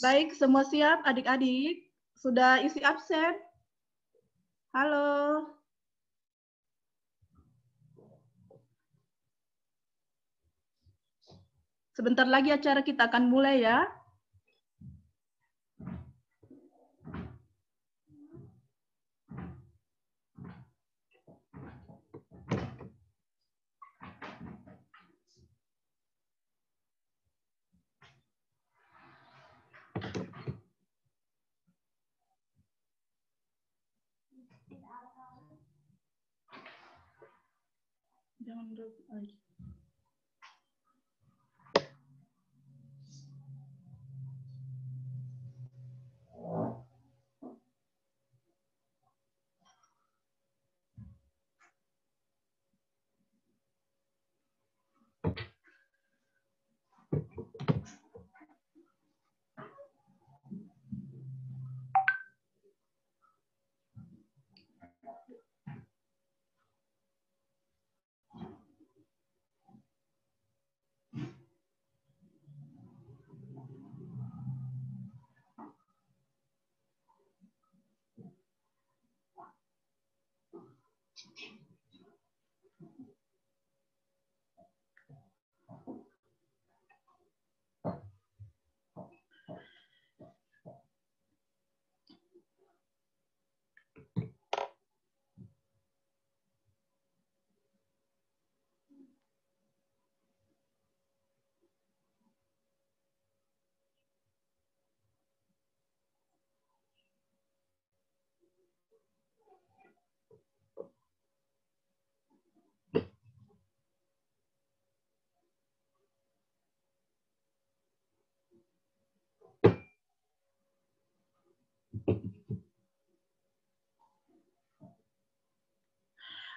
Baik, semua siap adik-adik? Sudah isi absen? Halo. Sebentar lagi acara kita akan mulai ya. Jangan lagi.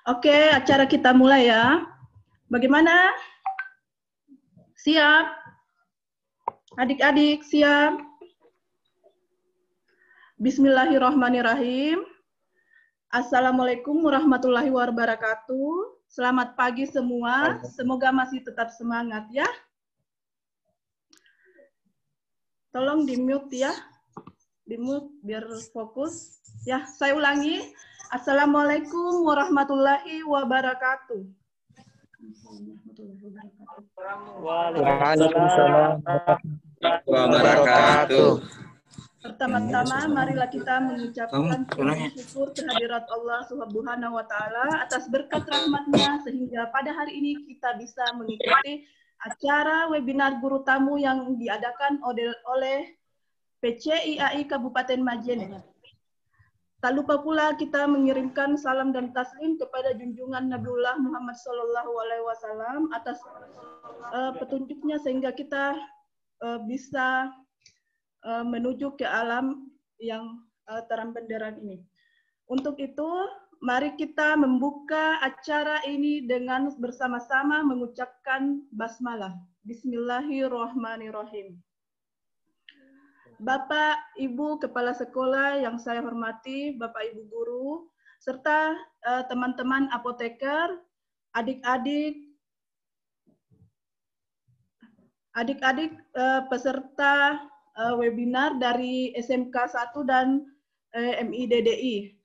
Oke, acara kita mulai ya. Bagaimana? Siap? Adik-adik siap? Bismillahirrahmanirrahim. Assalamualaikum warahmatullahi wabarakatuh. Selamat pagi semua. Semoga masih tetap semangat ya. Tolong di-mute ya. Di-mute biar fokus. Ya, saya ulangi. Assalamualaikum warahmatullahi wabarakatuh. Waalaikumsalam wabarakatuh. Pertama-tama marilah kita mengucapkan syukur kehadirat Allah Subhanahu wa taala atas berkat rahmat-Nya sehingga pada hari ini kita bisa mengikuti acara webinar guru tamu yang diadakan oleh PCIAI Kabupaten Majene. Tak lupa pula kita mengirimkan salam dan taslim kepada junjungan Nabiullah Muhammad SAW atas petunjuknya sehingga kita bisa menuju ke alam yang terang benderang ini. Untuk itu, mari kita membuka acara ini dengan bersama-sama mengucapkan basmalah. Bismillahirrahmanirrahim. Bapak, Ibu, Kepala Sekolah yang saya hormati, Bapak, Ibu Guru, serta teman-teman apoteker, adik-adik peserta webinar dari SMK 1 dan MIDDI.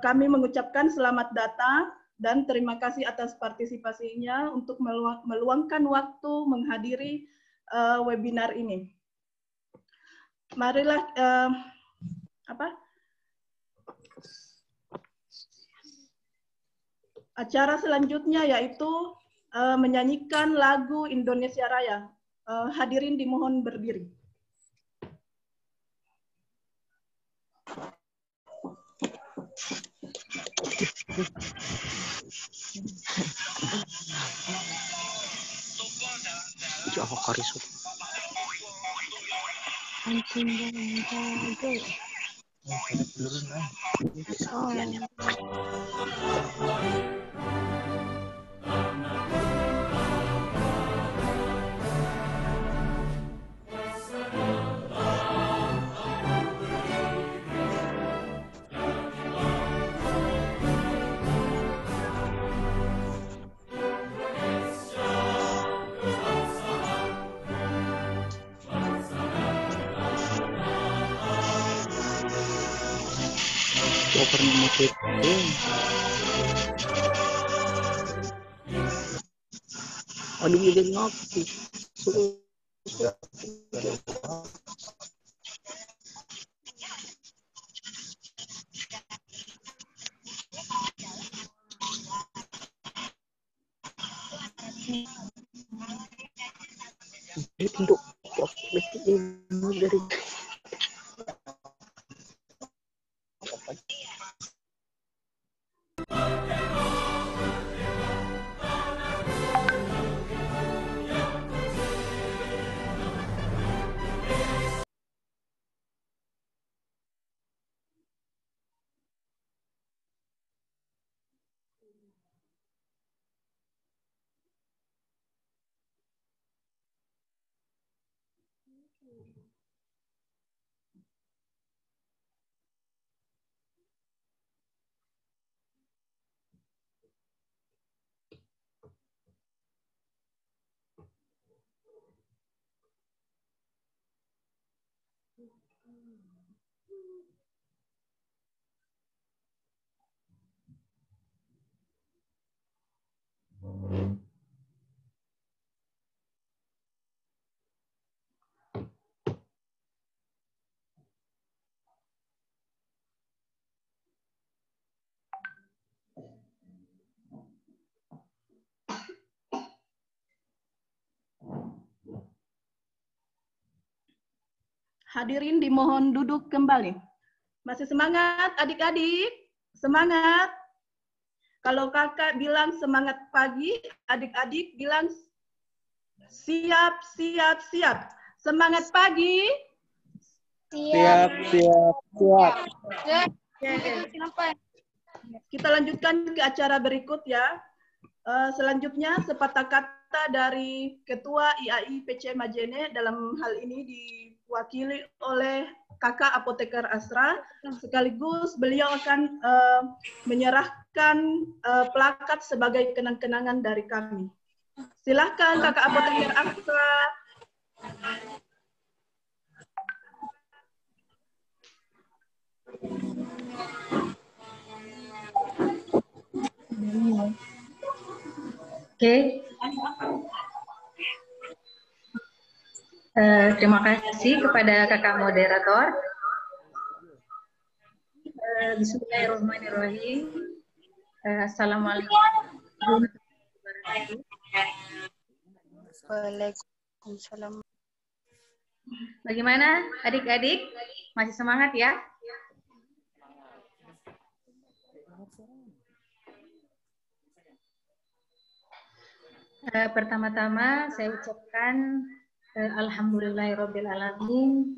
Kami mengucapkan selamat datang dan terima kasih atas partisipasinya untuk meluangkan waktu menghadiri webinar ini. Marilah acara selanjutnya yaitu menyanyikan lagu Indonesia Raya. Hadirin dimohon berdiri. Covernya mati. Aduh, jadi ngopi. Untuk dari Hadirin dimohon duduk kembali. Masih semangat adik-adik? Semangat. Kalau kakak bilang semangat pagi, adik-adik bilang siap, siap, siap. Semangat pagi. siap. Kita lanjutkan ke acara berikut ya. Selanjutnya sepatah kata dari Ketua IAI PC Majene, dalam hal ini diwakili oleh Kakak Apoteker Asra, sekaligus beliau akan menyerahkan plakat sebagai kenang-kenangan dari kami. Silahkan Kakak Apoteker Asra. Oke. Terima kasih kepada kakak moderator. Bismillahirrahmanirrahim. Assalamualaikum warahmatullahi wabarakatuh. Waalaikumsalam. Bagaimana adik-adik? Masih semangat ya? Pertama-tama saya ucapkan alhamdulillahirobbilalamin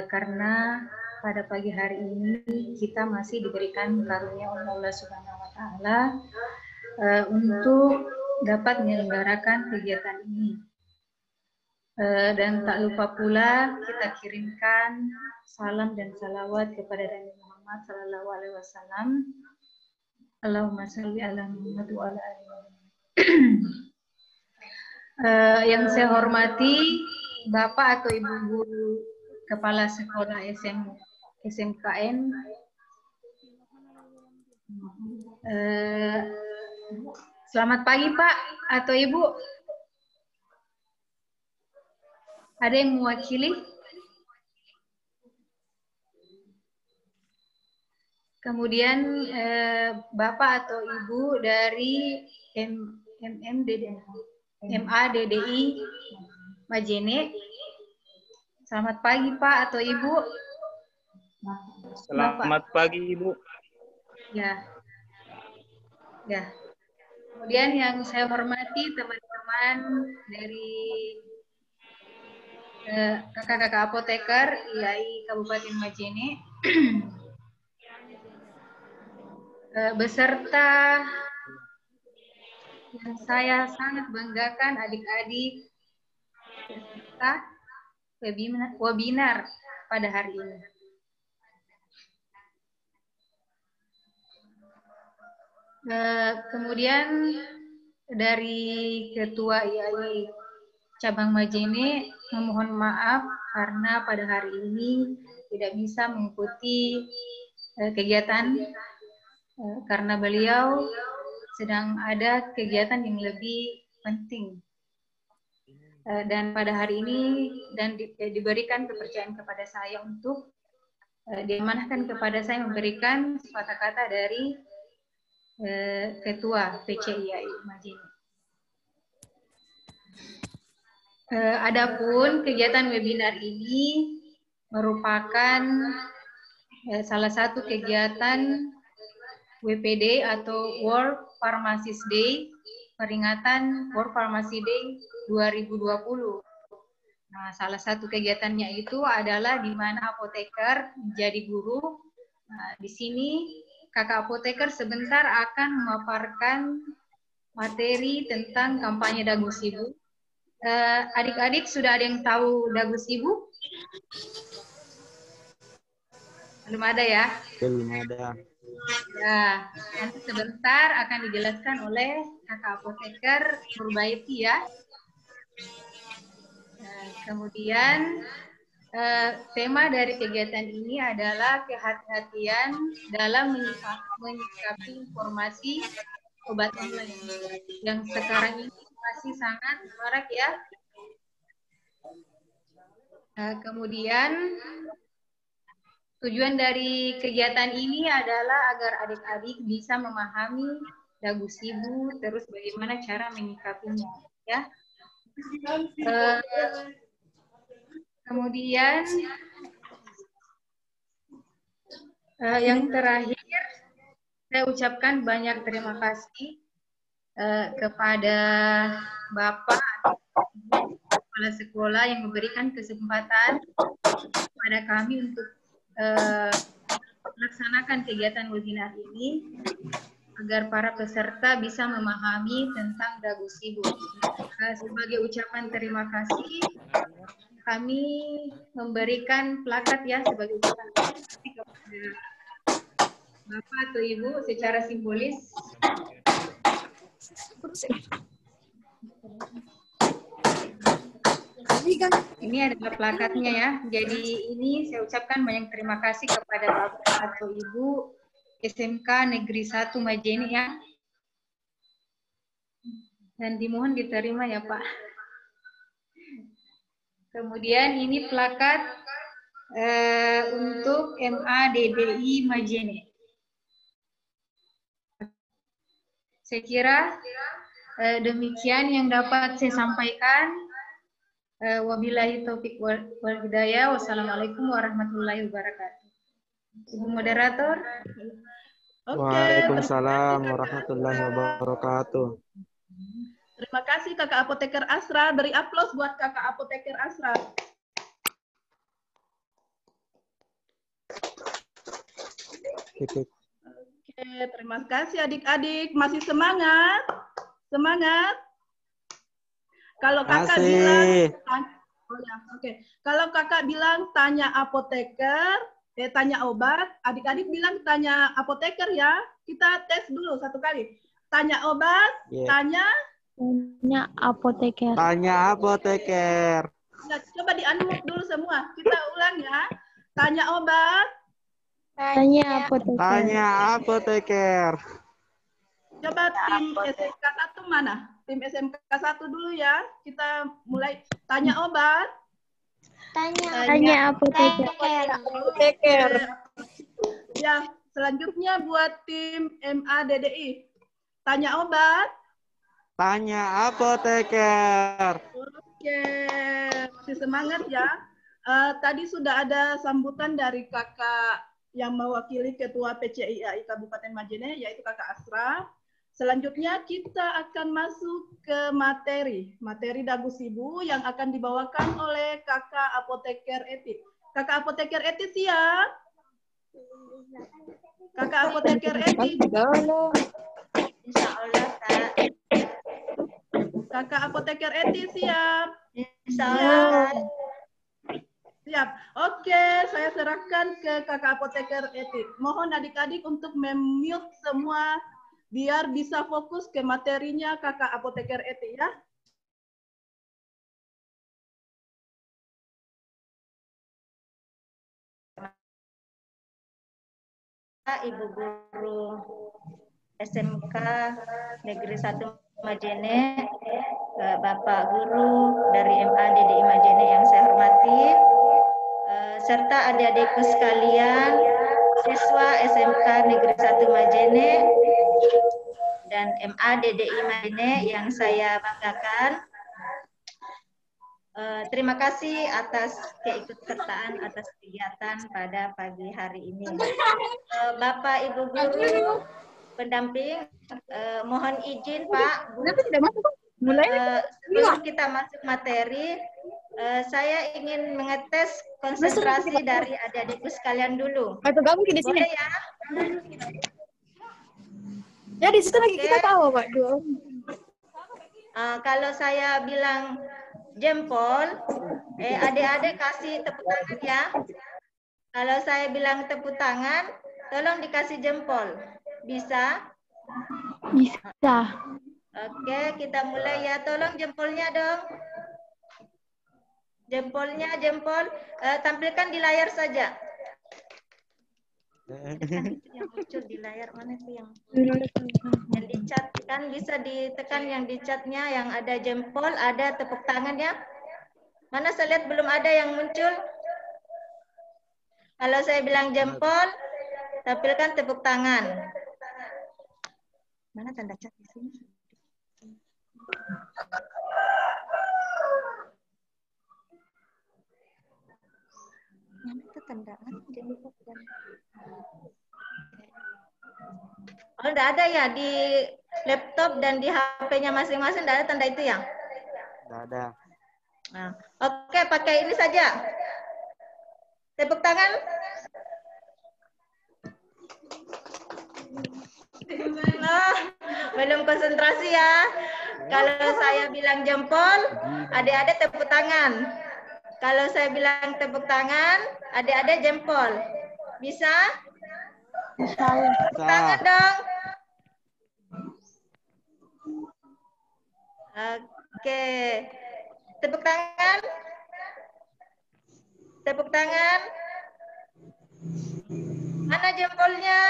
karena pada pagi hari ini kita masih diberikan karunia oleh Allah Subhanahu wa taala untuk dapat menyelenggarakan kegiatan ini. Dan tak lupa pula kita kirimkan salam dan salawat kepada Nabi Muhammad sallallahu alaihi wasallam. Allahumma shalli ala Muhammad wa ala ali Muhammad. Yang saya hormati Bapak atau Ibu Guru Kepala Sekolah SMKN, selamat pagi Pak atau Ibu. Ada yang mewakili? Kemudian Bapak atau Ibu dari MADDI Majene. Selamat pagi Pak atau Ibu. Selamat pagi Ibu. Ya. Kemudian yang saya hormati teman-teman dari kakak-kakak apoteker IAI Kabupaten Majene. Beserta yang saya sangat banggakan adik-adik peserta webinar pada hari ini. Kemudian dari Ketua IAI Cabang Majene memohon maaf karena pada hari ini tidak bisa mengikuti kegiatan karena beliau sedang ada kegiatan yang lebih penting. Dan pada hari ini diberikan kepercayaan kepada saya untuk diamanahkan kepada saya memberikan kata-kata dari Ketua PCIAI Majene. Adapun kegiatan webinar ini merupakan salah satu kegiatan WPD atau World Pharmacist Day, peringatan World Pharmacy Day 2020. Nah, salah satu kegiatannya itu adalah di mana apoteker menjadi guru. Nah, di sini kakak apoteker sebentar akan memaparkan materi tentang kampanye Dagu Sibu. Adik-adik sudah ada yang tahu Dagu Sibu? Belum ada ya? Belum ada. Ya, nanti sebentar akan dijelaskan oleh kakak apoteker Nurbaiti ya. Kemudian tema dari kegiatan ini adalah kehati-hatian dalam menyikapi informasi obat online yang sekarang ini masih sangat marak ya. Kemudian tujuan dari kegiatan ini adalah agar adik-adik bisa memahami Dagu Sibu, terus bagaimana cara menyikapinya ya. Kemudian yang terakhir saya ucapkan banyak terima kasih kepada Bapak kepala sekolah yang memberikan kesempatan kepada kami untuk melaksanakan kegiatan webinar ini agar para peserta bisa memahami tentang Dagu Sibu. Sebagai ucapan terima kasih, kami memberikan plakat ya sebagai ucapan terima kasih kepada Bapak atau Ibu secara simbolis. Ini adalah plakatnya ya. Jadi ini saya ucapkan banyak terima kasih kepada Bapak atau Ibu SMK Negeri 1 Majene ya. Dan dimohon diterima ya Pak. Kemudian ini plakat untuk MADDI Majene. Saya kira demikian yang dapat saya sampaikan. Wabillahi taufik wal hidayah. Wassalamualaikum warahmatullahi wabarakatuh. Ibu moderator. Waalaikumsalam warahmatullahi wabarakatuh. Terima kasih Kakak Apoteker Asra. Beri aplaus buat Kakak Apoteker Asra. Oke, terima kasih adik-adik. Masih semangat? Semangat? Kalau kakak bilang, Kalau kakak bilang tanya apoteker, tanya obat, adik-adik bilang tanya apoteker ya. Kita tes dulu satu kali. Tanya obat, tanya apoteker. Tanya apoteker. Ya, coba di-unmute dulu semua. Kita ulang ya. Tanya obat. Tanya apoteker. Tanya apoteker. Coba tim SMK 1 mana? Tim SMK 1 dulu ya. Kita mulai tanya obat. Tanya apoteker. Ya, selanjutnya buat tim MADDI. Tanya obat. Tanya apoteker. Oke, masih semangat ya. Tadi sudah ada sambutan dari kakak yang mewakili Ketua PCIAI Kabupaten Majene, yaitu Kakak Asra. Selanjutnya kita akan masuk ke materi Dagu Sibu yang akan dibawakan oleh Kakak Apoteker Eti. Kakak Apoteker Eti siap? Kakak Apoteker Eti. Insya Allah, Kak. Kakak Apoteker Eti siap? Insya Allah. Siap. Oke, saya serahkan ke Kakak Apoteker Eti. Mohon adik-adik untuk mute semua biar bisa fokus ke materinya Kakak Apoteker Eti ya. Ibu Guru SMK Negeri 1 Majene, Bapak Guru dari MAD di Majene yang saya hormati, serta adik-adikku sekalian, siswa SMK Negeri 1 Majene dan MAD DI Majene yang saya banggakan. Terima kasih atas keikutsertaan atas kegiatan pada pagi hari ini. Bapak Ibu Guru pendamping, mohon izin Pak Bu, sebelum kita masuk materi, saya ingin mengetes konsentrasi dari adik-adikku sekalian dulu. Boleh ya? Ya di situ lagi kita tahu Pak. Kalau saya bilang jempol, adik-adik kasih tepuk tangan ya. Kalau saya bilang tepuk tangan, tolong dikasih jempol. Bisa? Bisa. Oke, kita mulai ya. Tolong jempolnya dong. Jempolnya, jempol. Tampilkan di layar saja. Yang muncul di layar mana itu yang di chat kan, bisa ditekan yang di chatnya yang ada jempol, ada tepuk tangan ya. Mana saya lihat belum ada yang muncul. Kalau saya bilang jempol, tampilkan tepuk tangan. Mana tanda chat di sini? Mana itu tandaan jempol dan oh, enggak ada ya di laptop dan di HP-nya masing-masing, enggak ada tanda itu ya? Enggak ada. Nah, oke, pakai ini saja. Tepuk tangan. Nah, belum konsentrasi ya. Kalau saya bilang jempol, adik-adik tepuk tangan. Kalau saya bilang tepuk tangan, adik-adik jempol. Bisa? Tepuk tangan dong. Oke. Tepuk tangan. Tepuk tangan. Mana jempolnya?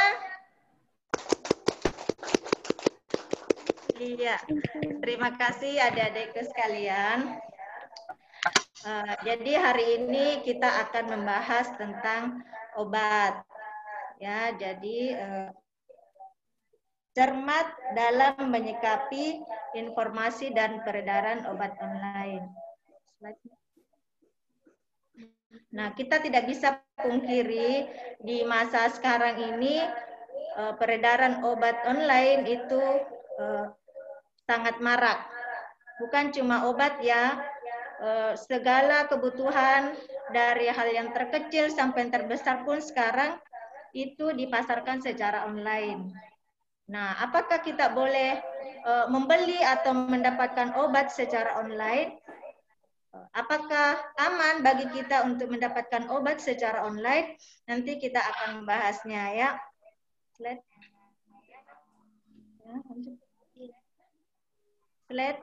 Iya. Terima kasih adik-adikku sekalian. Jadi hari ini kita akan membahas tentang obat. Ya, jadi cermat dalam menyikapi informasi dan peredaran obat online. Nah, kita tidak bisa pungkiri di masa sekarang ini peredaran obat online itu sangat marak. Bukan cuma obat ya, segala kebutuhan dari hal yang terkecil sampai yang terbesar pun sekarang itu dipasarkan secara online. Nah, apakah kita boleh membeli atau mendapatkan obat secara online? Apakah aman bagi kita untuk mendapatkan obat secara online? Nanti kita akan membahasnya ya. Slide. Slide.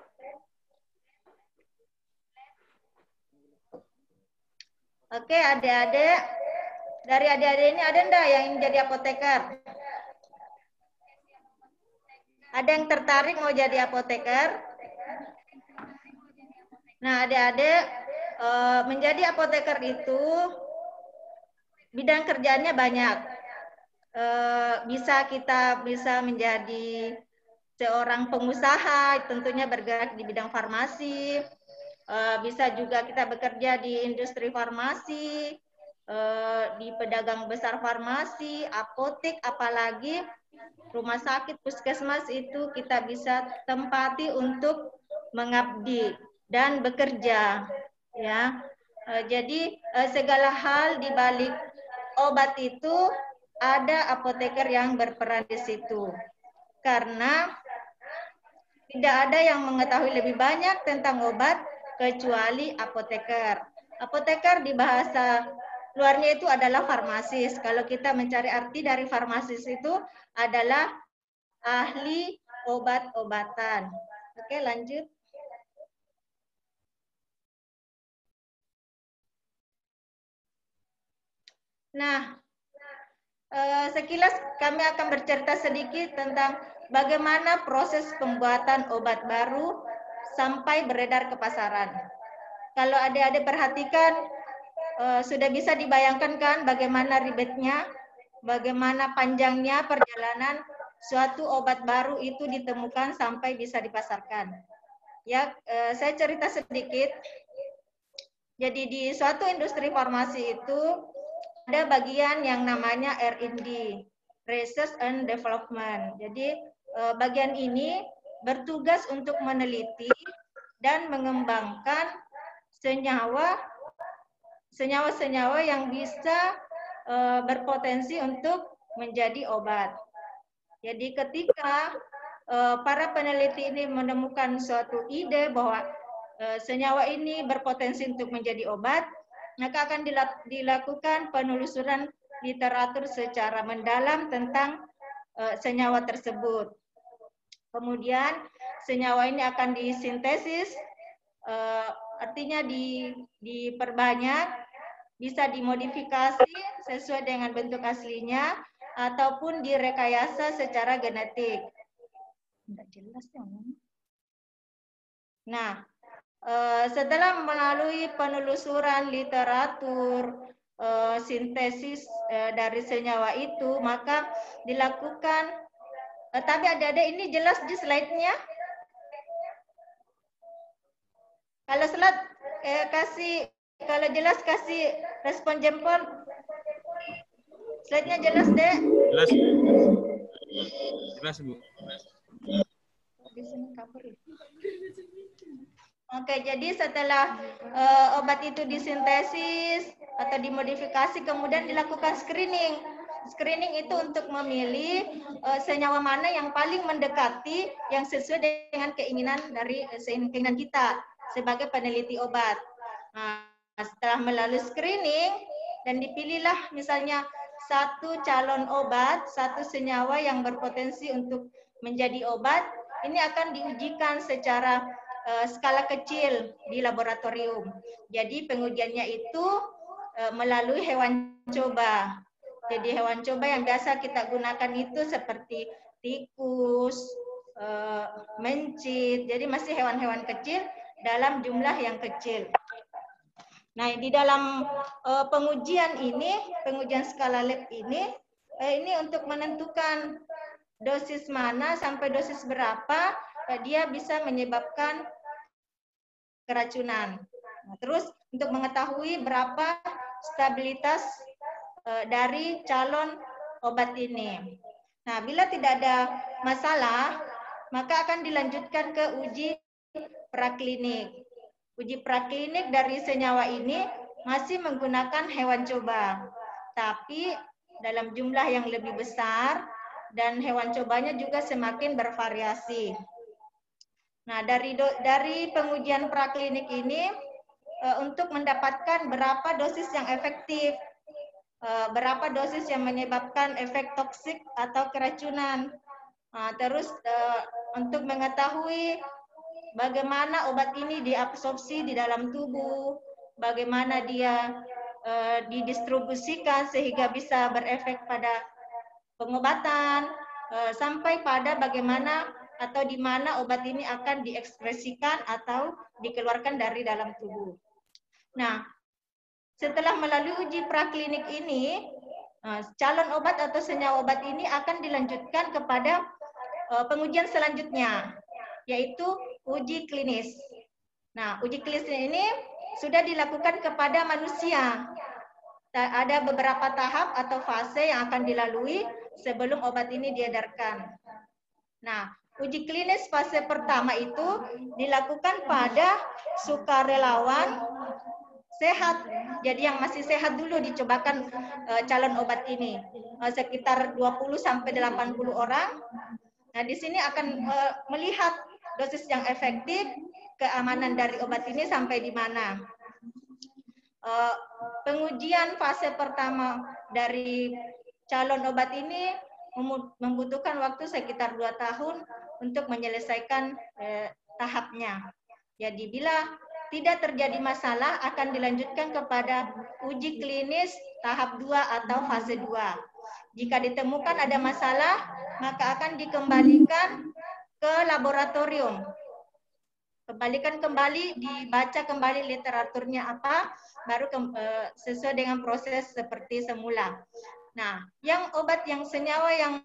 Oke, adik-adik. Dari adik-adik ini ada enggak yang jadi apoteker? Ada yang tertarik mau jadi apoteker? Nah, adik-adik, menjadi apoteker itu bidang kerjaannya banyak. Kita bisa menjadi seorang pengusaha, tentunya bergerak di bidang farmasi. Bisa juga kita bekerja di industri farmasi, di pedagang besar farmasi, apotek, apalagi rumah sakit, puskesmas itu kita bisa tempati untuk mengabdi dan bekerja. Ya, jadi segala hal di balik obat itu ada apoteker yang berperan di situ. Karena tidak ada yang mengetahui lebih banyak tentang obat kecuali apoteker. Apoteker di bahasa luarnya itu adalah farmasis. Kalau kita mencari arti dari farmasis itu adalah ahli obat-obatan. Oke, lanjut. Nah, sekilas kami akan bercerita sedikit tentang bagaimana proses pembuatan obat baru sampai beredar ke pasaran. Kalau adik-adik perhatikan, sudah bisa dibayangkan kan bagaimana ribetnya, bagaimana panjangnya perjalanan suatu obat baru itu ditemukan sampai bisa dipasarkan. Ya, saya cerita sedikit. Jadi di suatu industri farmasi itu ada bagian yang namanya R&D, Research and Development. Jadi bagian ini bertugas untuk meneliti dan mengembangkan senyawa-senyawa yang bisa berpotensi untuk menjadi obat. Jadi ketika para peneliti ini menemukan suatu ide bahwa senyawa ini berpotensi untuk menjadi obat, maka akan dilakukan penelusuran literatur secara mendalam tentang senyawa tersebut. Kemudian senyawa ini akan disintesis, artinya diperbanyak, bisa dimodifikasi sesuai dengan bentuk aslinya, ataupun direkayasa secara genetik. Tidak jelas ya. Nah, setelah melalui penelusuran literatur, sintesis dari senyawa itu, maka dilakukan, tapi adik-adik ini jelas di slide-nya? Kalau slide kalau jelas kasih respon jempol. Slide-nya jelas, Dek? Jelas. Jelas, Bu. Di sini cover ya. Oke, jadi setelah obat itu disintesis atau dimodifikasi, kemudian dilakukan screening. Screening itu untuk memilih senyawa mana yang paling mendekati, yang sesuai dengan keinginan kita sebagai peneliti obat. Nah, setelah melalui screening dan dipilihlah misalnya satu calon obat, satu senyawa yang berpotensi untuk menjadi obat, ini akan diujikan secara skala kecil di laboratorium. Jadi pengujiannya itu melalui hewan coba. Jadi hewan coba yang biasa kita gunakan itu seperti tikus, mencit. Jadi masih hewan-hewan kecil dalam jumlah yang kecil. Nah, di dalam pengujian ini, pengujian skala lab ini untuk menentukan dosis mana sampai dosis berapa dia bisa menyebabkan keracunan. Nah, terus untuk mengetahui berapa stabilitas dari calon obat ini. Nah, bila tidak ada masalah, maka akan dilanjutkan ke uji praklinik. Uji praklinik dari senyawa ini masih menggunakan hewan coba, tapi dalam jumlah yang lebih besar dan hewan cobanya juga semakin bervariasi. Nah, dari pengujian praklinik ini untuk mendapatkan berapa dosis yang efektif, berapa dosis yang menyebabkan efek toksik atau keracunan. Nah, terus untuk mengetahui bagaimana obat ini diabsorpsi di dalam tubuh, bagaimana dia didistribusikan sehingga bisa berefek pada pengobatan, sampai pada bagaimana atau di mana obat ini akan diekspresikan atau dikeluarkan dari dalam tubuh. Nah, setelah melalui uji praklinik ini, calon obat atau senyawa obat ini akan dilanjutkan kepada pengujian selanjutnya, yaitu uji klinis. Nah, uji klinis ini sudah dilakukan kepada manusia. Ada beberapa tahap atau fase yang akan dilalui sebelum obat ini diedarkan. Nah, uji klinis fase pertama itu dilakukan pada sukarelawan sehat. Jadi yang masih sehat dulu dicobakan calon obat ini. Sekitar 20 sampai 80 orang. Nah, di sini akan melihat dosis yang efektif, keamanan dari obat ini sampai di mana. Pengujian fase pertama dari calon obat ini membutuhkan waktu sekitar 2 tahun untuk menyelesaikan tahapnya. Jadi bila tidak terjadi masalah akan dilanjutkan kepada uji klinis tahap 2 atau fase 2. Jika ditemukan ada masalah, maka akan dikembalikan ke laboratorium. Kembalikan kembali, dibaca kembali literaturnya apa, baru sesuai dengan proses seperti semula. Nah, yang obat yang senyawa yang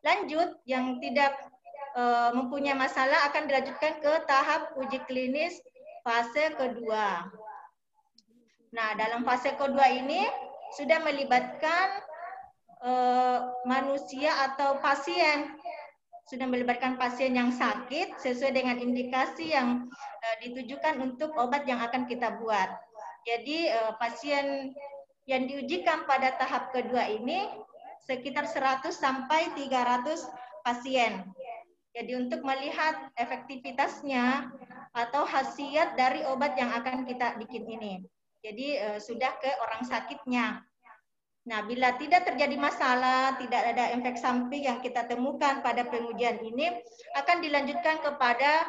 lanjut, yang tidak mempunyai masalah akan dilanjutkan ke tahap uji klinis fase kedua. Nah, dalam fase kedua ini sudah melibatkan manusia atau pasien. Sudah melibatkan pasien yang sakit sesuai dengan indikasi yang ditujukan untuk obat yang akan kita buat. Jadi pasien yang diujikan pada tahap kedua ini sekitar 100 sampai 300 pasien. Jadi untuk melihat efektivitasnya atau khasiat dari obat yang akan kita bikin ini. Jadi sudah ke orang sakitnya. Nah, bila tidak terjadi masalah, tidak ada efek samping yang kita temukan pada pengujian ini, akan dilanjutkan kepada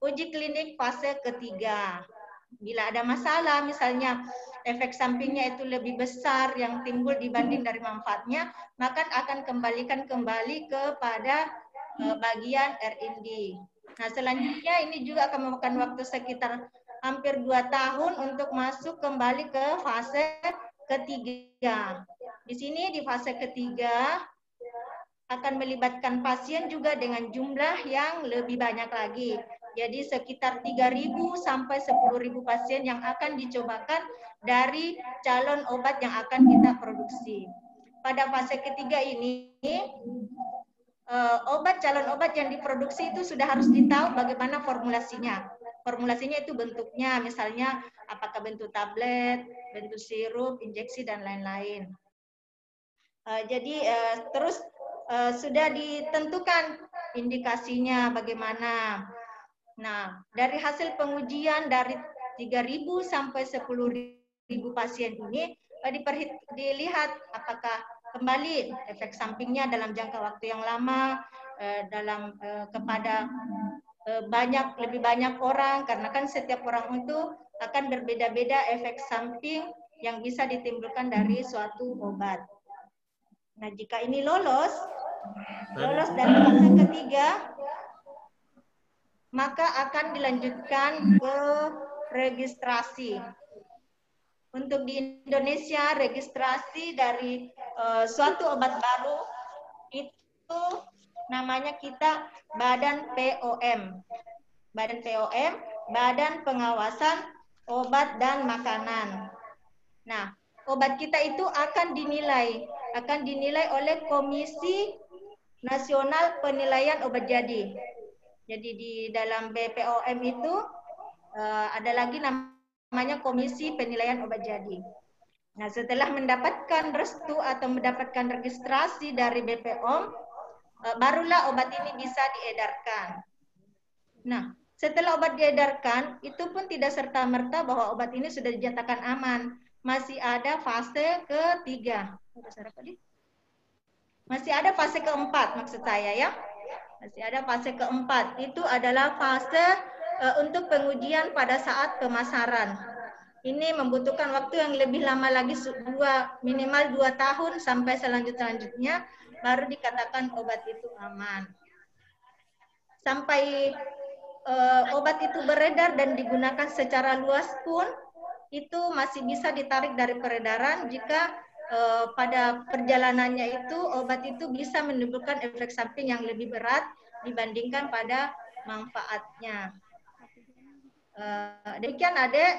uji klinik fase ketiga. Bila ada masalah, misalnya efek sampingnya itu lebih besar yang timbul dibanding dari manfaatnya, maka akan kembalikan kembali kepada bagian R&D. Nah, selanjutnya ini juga akan memakan waktu sekitar hampir 2 tahun untuk masuk kembali ke fase ketiga. Di sini di fase ketiga akan melibatkan pasien juga dengan jumlah yang lebih banyak lagi. Jadi sekitar 3.000 sampai 10.000 pasien yang akan dicobakan dari calon obat yang akan kita produksi. Pada fase ketiga ini, calon obat yang diproduksi itu sudah harus ditahu bagaimana formulasinya. Formulasinya itu bentuknya, misalnya apakah bentuk tablet, bentuk sirup, injeksi, dan lain-lain. Jadi terus sudah ditentukan indikasinya bagaimana. Nah, dari hasil pengujian dari 3.000 sampai 10.000 pasien ini dilihat apakah kembali efek sampingnya dalam jangka waktu yang lama, kepada lebih banyak orang, karena kan setiap orang itu akan berbeda-beda efek samping yang bisa ditimbulkan dari suatu obat. Nah, jika ini lolos dari fase ketiga, maka akan dilanjutkan ke registrasi. Untuk di Indonesia, registrasi dari suatu obat baru itu namanya kita Badan POM. Badan POM, Badan Pengawasan Obat dan Makanan. Nah, obat kita itu akan dinilai oleh Komisi Nasional Penilaian Obat Jadi. Jadi di dalam BPOM itu ada lagi namanya Komisi Penilaian Obat Jadi. Nah, setelah mendapatkan restu atau mendapatkan registrasi dari BPOM, barulah obat ini bisa diedarkan. Nah, setelah obat diedarkan, itu pun tidak serta-merta bahwa obat ini sudah dinyatakan aman. Masih ada fase ketiga. Masih ada fase keempat, maksud saya ya. Masih ada fase keempat. Itu adalah fase untuk pengujian pada saat pemasaran. Ini membutuhkan waktu yang lebih lama lagi, minimal 2 tahun sampai selanjutnya baru dikatakan obat itu aman. Sampai obat itu beredar dan digunakan secara luas pun itu masih bisa ditarik dari peredaran jika pada perjalanannya itu obat itu bisa menimbulkan efek samping yang lebih berat dibandingkan pada manfaatnya. Demikian Adek,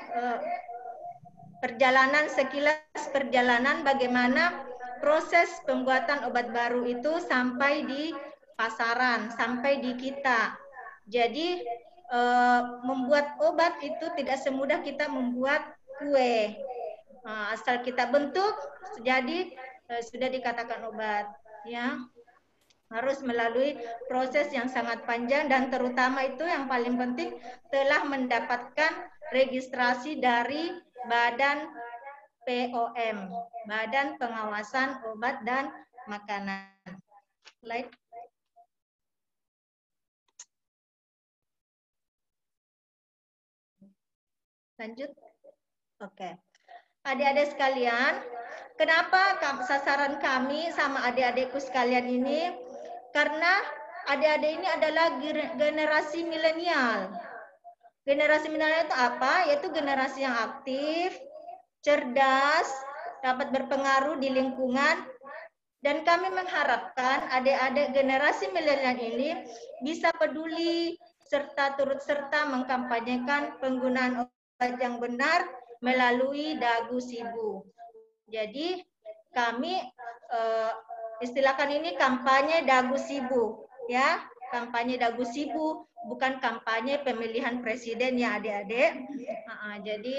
sekilas perjalanan bagaimana proses pembuatan obat baru itu sampai di pasaran, sampai di kita. Jadi membuat obat itu tidak semudah kita membuat kue. Asal kita bentuk, jadi sudah dikatakan obat. Ya, harus melalui proses yang sangat panjang dan terutama itu yang paling penting telah mendapatkan registrasi dari Badan POM, Badan Pengawasan Obat dan Makanan. Slide. Lanjut. Oke. adik-adik sekalian, kenapa sasaran kami sama adik-adikku sekalian ini? Karena adik-adik ini adalah generasi milenial. Generasi milenial itu apa? Yaitu generasi yang aktif, cerdas, dapat berpengaruh di lingkungan, dan kami mengharapkan adik-adik generasi milenial ini bisa peduli serta turut serta mengkampanyekan penggunaan obat yang benar melalui Dagu Sibu. Jadi kami istilahkan ini kampanye Dagu Sibu, ya, kampanye Dagu Sibu, bukan kampanye pemilihan presiden ya adik-adik. Jadi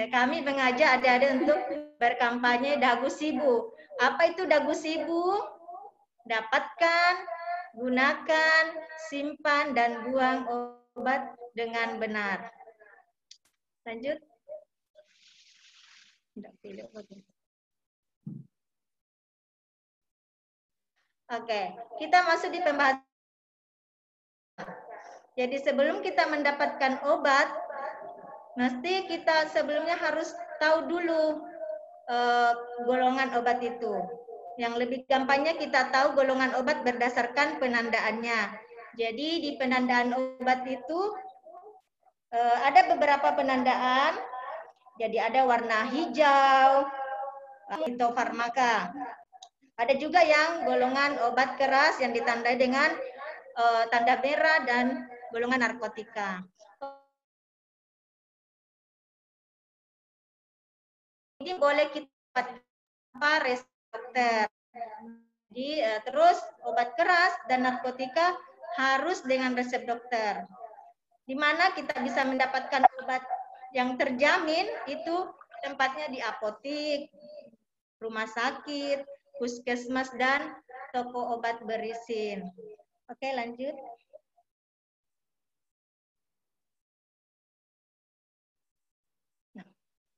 kami mengajak adik-adik untuk berkampanye Dagu Sibu. Apa itu Dagu Sibu? Dapatkan, gunakan, simpan, dan buang obat dengan benar. Lanjut. Oke, kita masuk di pembahasan. Jadi sebelum kita mendapatkan obat, mesti kita sebelumnya harus tahu dulu golongan obat itu. Yang lebih gampangnya kita tahu golongan obat berdasarkan penandaannya. Jadi di penandaan obat itu ada beberapa penandaan. Jadi ada warna hijau, fitofarmaka. Ada juga yang golongan obat keras yang ditandai dengan tanda merah dan golongan narkotika. Ini boleh kita resep dokter. Jadi terus obat keras dan narkotika harus dengan resep dokter. Di mana kita bisa mendapatkan obat yang terjamin itu tempatnya di apotik, rumah sakit, puskesmas, dan toko obat berizin. Oke, lanjut.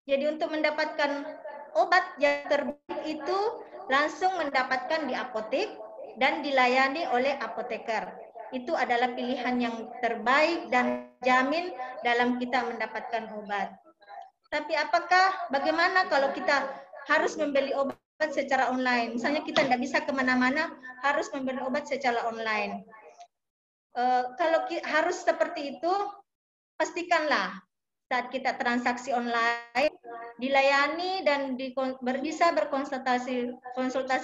Jadi untuk mendapatkan obat yang terbaik itu langsung mendapatkan di apotik dan dilayani oleh apoteker. Itu adalah pilihan yang terbaik dan jamin dalam kita mendapatkan obat. Tapi bagaimana kalau kita harus membeli obat secara online? Misalnya kita tidak bisa kemana-mana, harus membeli obat secara online. Kalau harus seperti itu, pastikanlah saat kita transaksi online dilayani dan bisa berkonsultasi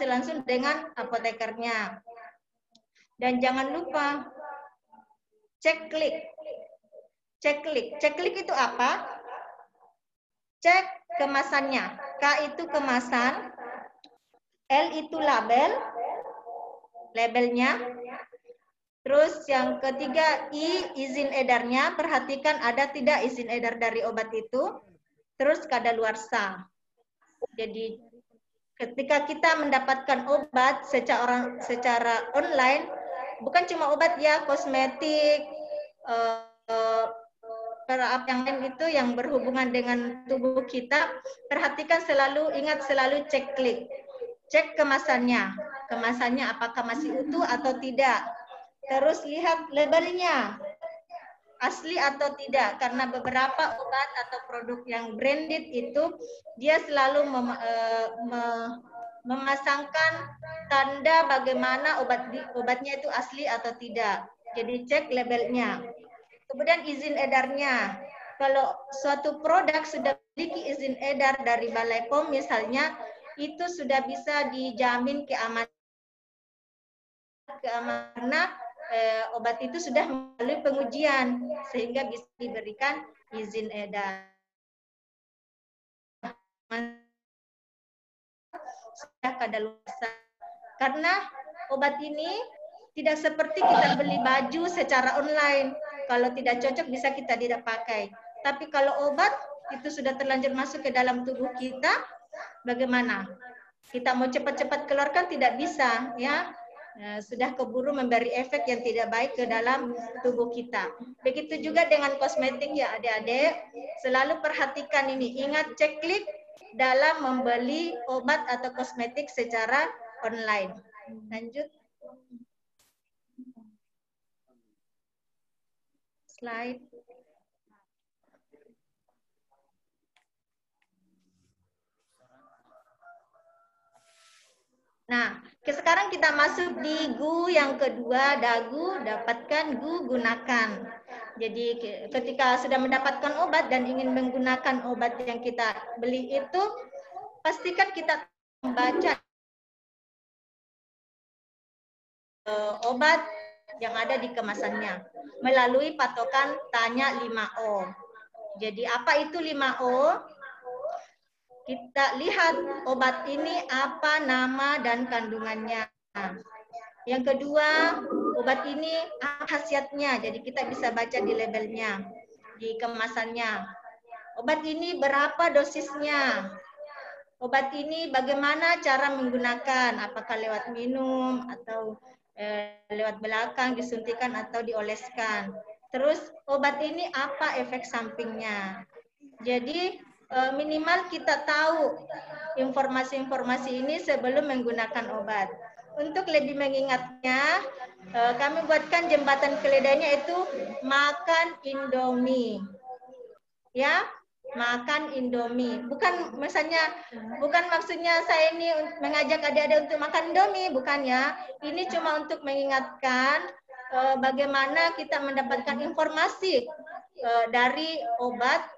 langsung dengan apotekernya. Dan jangan lupa cek klik. Cek klik itu apa? Cek kemasannya. K itu kemasan, L itu labelnya. Terus yang ketiga, izin edarnya. Perhatikan ada tidak izin edar dari obat itu. Terus kadaluarsa. Jadi ketika kita mendapatkan obat secara online, bukan cuma obat ya, kosmetik, yang lain itu yang berhubungan dengan tubuh kita, perhatikan selalu, ingat selalu cek klik. Cek kemasannya. Kemasannya apakah masih utuh atau tidak. Terus lihat labelnya. Asli atau tidak, karena beberapa obat atau produk yang branded itu dia selalu memasangkan tanda bagaimana obatnya itu asli atau tidak. Jadi cek labelnya. Kemudian izin edarnya. Kalau suatu produk sudah memiliki izin edar dari Balai POM misalnya, itu sudah bisa dijamin keamanan karena obat itu sudah melalui pengujian sehingga bisa diberikan izin edar. Sudah kadaluarsa. Karena obat ini tidak seperti kita beli baju secara online. Kalau tidak cocok bisa kita tidak pakai. Tapi kalau obat itu sudah terlanjur masuk ke dalam tubuh kita, bagaimana? Kita mau cepat-cepat keluarkan tidak bisa, ya. Sudah keburu memberi efek yang tidak baik ke dalam tubuh kita. Begitu juga dengan kosmetik ya adik-adik. Selalu perhatikan ini. Ingat cek klik dalam membeli obat atau kosmetik secara online. Lanjut. Slide. Nah, sekarang kita masuk di gu yang kedua, dagu, dapatkan, gu, gunakan. Jadi ketika sudah mendapatkan obat dan ingin menggunakan obat yang kita beli itu, pastikan kita membaca obat yang ada di kemasannya melalui patokan tanya 5O. Jadi apa itu 5O? Kita lihat obat ini apa nama dan kandungannya. Yang kedua, obat ini apa khasiatnya. Jadi kita bisa baca di labelnya, di kemasannya. Obat ini berapa dosisnya? Obat ini bagaimana cara menggunakan? Apakah lewat minum atau lewat belakang, disuntikan atau dioleskan? Terus obat ini apa efek sampingnya? Jadi minimal kita tahu informasi-informasi ini sebelum menggunakan obat. Untuk lebih mengingatnya, kami buatkan jembatan keledainya itu makan Indomie. Ya, makan Indomie. Bukan maksudnya saya ini mengajak adik-adik untuk makan Indomie, bukan ya. Ini cuma untuk mengingatkan bagaimana kita mendapatkan informasi dari obat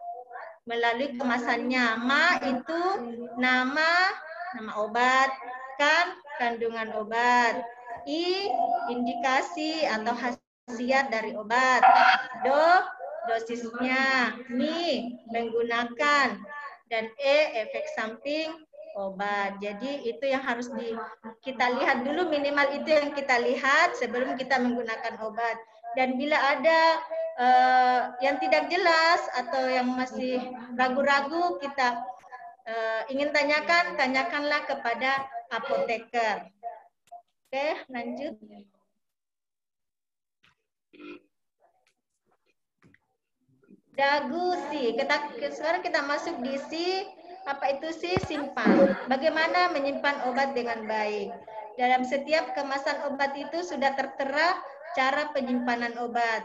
melalui kemasannya. Ma itu nama obat, kan kandungan obat. I indikasi atau khasiat dari obat. Dosisnya. Mi menggunakan, dan efek samping obat. Jadi itu yang harus kita lihat dulu, minimal itu yang kita lihat sebelum kita menggunakan obat. Dan bila ada yang tidak jelas atau yang masih ragu-ragu, kita ingin tanyakanlah kepada apoteker. Oke, lanjut. Dagu si. Sekarang kita masuk di si. Apa itu si? Simpan. Bagaimana menyimpan obat dengan baik? Dalam setiap kemasan obat itu sudah tertera cara penyimpanan obat.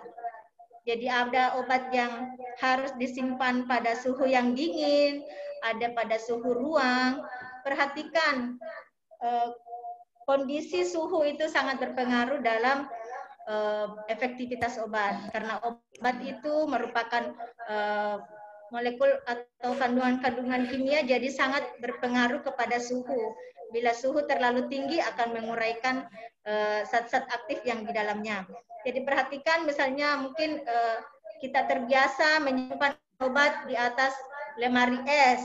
Jadi ada obat yang harus disimpan pada suhu yang dingin, ada pada suhu ruang. Perhatikan, kondisi suhu itu sangat berpengaruh dalam efektivitas obat. Karena obat itu merupakan molekul atau kandungan-kandungan kimia, jadi sangat berpengaruh kepada suhu. Bila suhu terlalu tinggi akan menguraikan zat-zat aktif yang di dalamnya. Jadi perhatikan, misalnya mungkin kita terbiasa menyimpan obat di atas lemari es.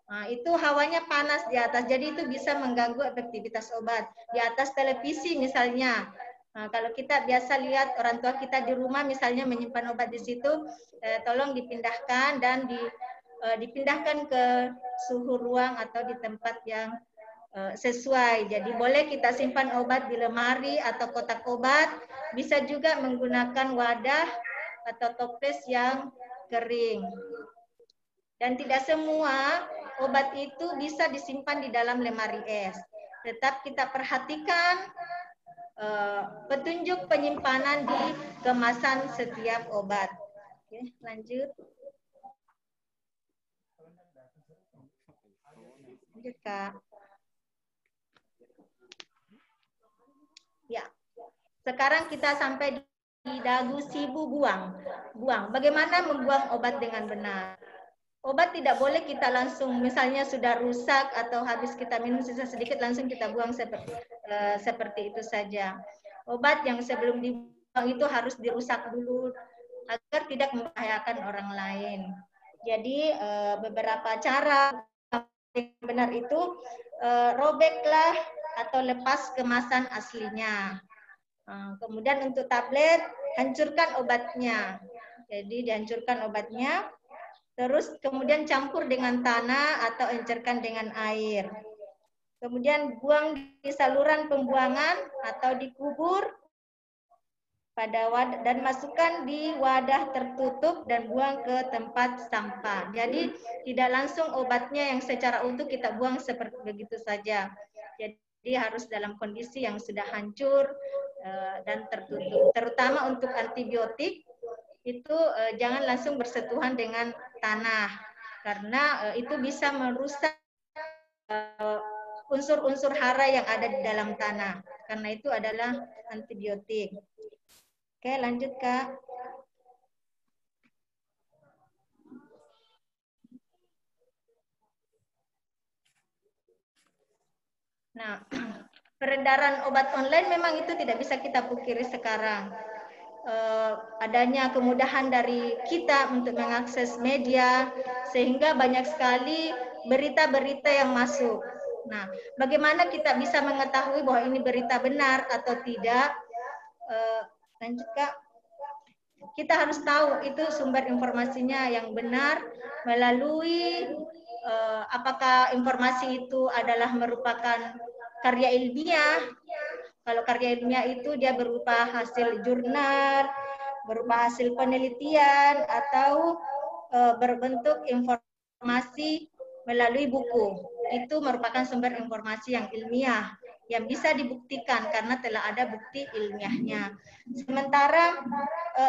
Nah, itu hawanya panas di atas, jadi itu bisa mengganggu efektivitas obat. Di atas televisi misalnya. Nah, kalau kita biasa lihat orang tua kita di rumah misalnya menyimpan obat di situ, tolong dipindahkan dan dipindahkan ke suhu ruang atau di tempat yang sesuai. Jadi boleh kita simpan obat di lemari atau kotak obat, bisa juga menggunakan wadah atau toples yang kering. Dan tidak semua obat itu bisa disimpan di dalam lemari es. Tetap kita perhatikan petunjuk penyimpanan di kemasan setiap obat. Oke, lanjut. Lanjut, Kak. Ya. Sekarang kita sampai di dagu sibu buang. Bagaimana membuang obat dengan benar? Obat tidak boleh kita langsung, misalnya sudah rusak atau habis kita minum sisa sedikit langsung kita buang seperti itu saja. Obat yang sebelum dibuang itu harus dirusak dulu agar tidak membahayakan orang lain. Jadi beberapa cara yang benar itu, robeklah atau lepas kemasan aslinya. Kemudian untuk tablet, hancurkan obatnya. Jadi dihancurkan obatnya, terus kemudian campur dengan tanah atau encerkan dengan air. Kemudian buang di saluran pembuangan atau dikubur pada wadah, dan masukkan di wadah tertutup dan buang ke tempat sampah. Jadi tidak langsung obatnya yang secara utuh kita buang seperti begitu saja. Jadi harus dalam kondisi yang sudah hancur dan tertutup. Terutama untuk antibiotik itu jangan langsung bersentuhan dengan tanah, karena itu bisa merusak unsur-unsur hara yang ada di dalam tanah. Karena itu adalah antibiotik. Oke, lanjut Kak. Nah, peredaran obat online memang itu tidak bisa kita pungkiri sekarang. Adanya kemudahan dari kita untuk mengakses media, sehingga banyak sekali berita-berita yang masuk. Nah, bagaimana kita bisa mengetahui bahwa ini berita benar atau tidak? Lanjut Kak. Kita harus tahu itu sumber informasinya yang benar melalui apakah informasi itu adalah merupakan karya ilmiah. Kalau karya ilmiah itu dia berupa hasil jurnal, berupa hasil penelitian, atau berbentuk informasi melalui buku. Itu merupakan sumber informasi yang ilmiah, yang bisa dibuktikan karena telah ada bukti ilmiahnya. Sementara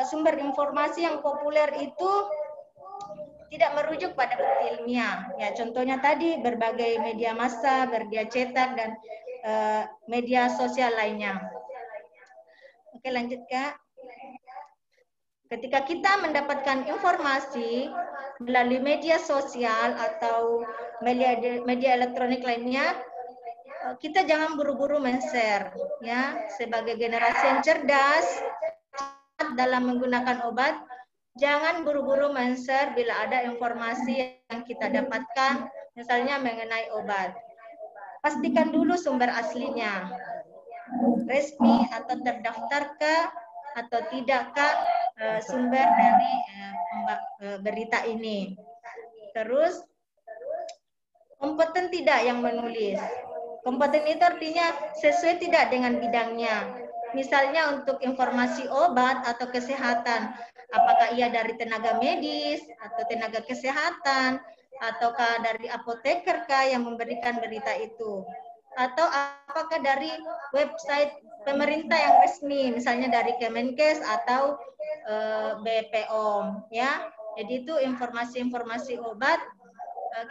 sumber informasi yang populer itu tidak merujuk pada bukti ilmiah. Ya, contohnya tadi berbagai media massa, media cetak, dan media sosial lainnya. Oke, lanjut Kak. Ketika kita mendapatkan informasi melalui media sosial atau media elektronik lainnya, kita jangan buru-buru men-share. Ya, sebagai generasi yang cerdas dalam menggunakan obat, jangan buru-buru men-share bila ada informasi yang kita dapatkan, misalnya mengenai obat. Pastikan dulu sumber aslinya, resmi atau terdaftarkah atau tidakkah sumber dari berita ini. Terus, kompeten tidak yang menulis. Kompeten itu artinya sesuai tidak dengan bidangnya. Misalnya untuk informasi obat atau kesehatan, apakah ia dari tenaga medis atau tenaga kesehatan, ataukah dari apoteker yang memberikan berita itu, atau apakah dari website pemerintah yang resmi, misalnya dari Kemenkes atau BPOM, ya. Jadi itu informasi-informasi obat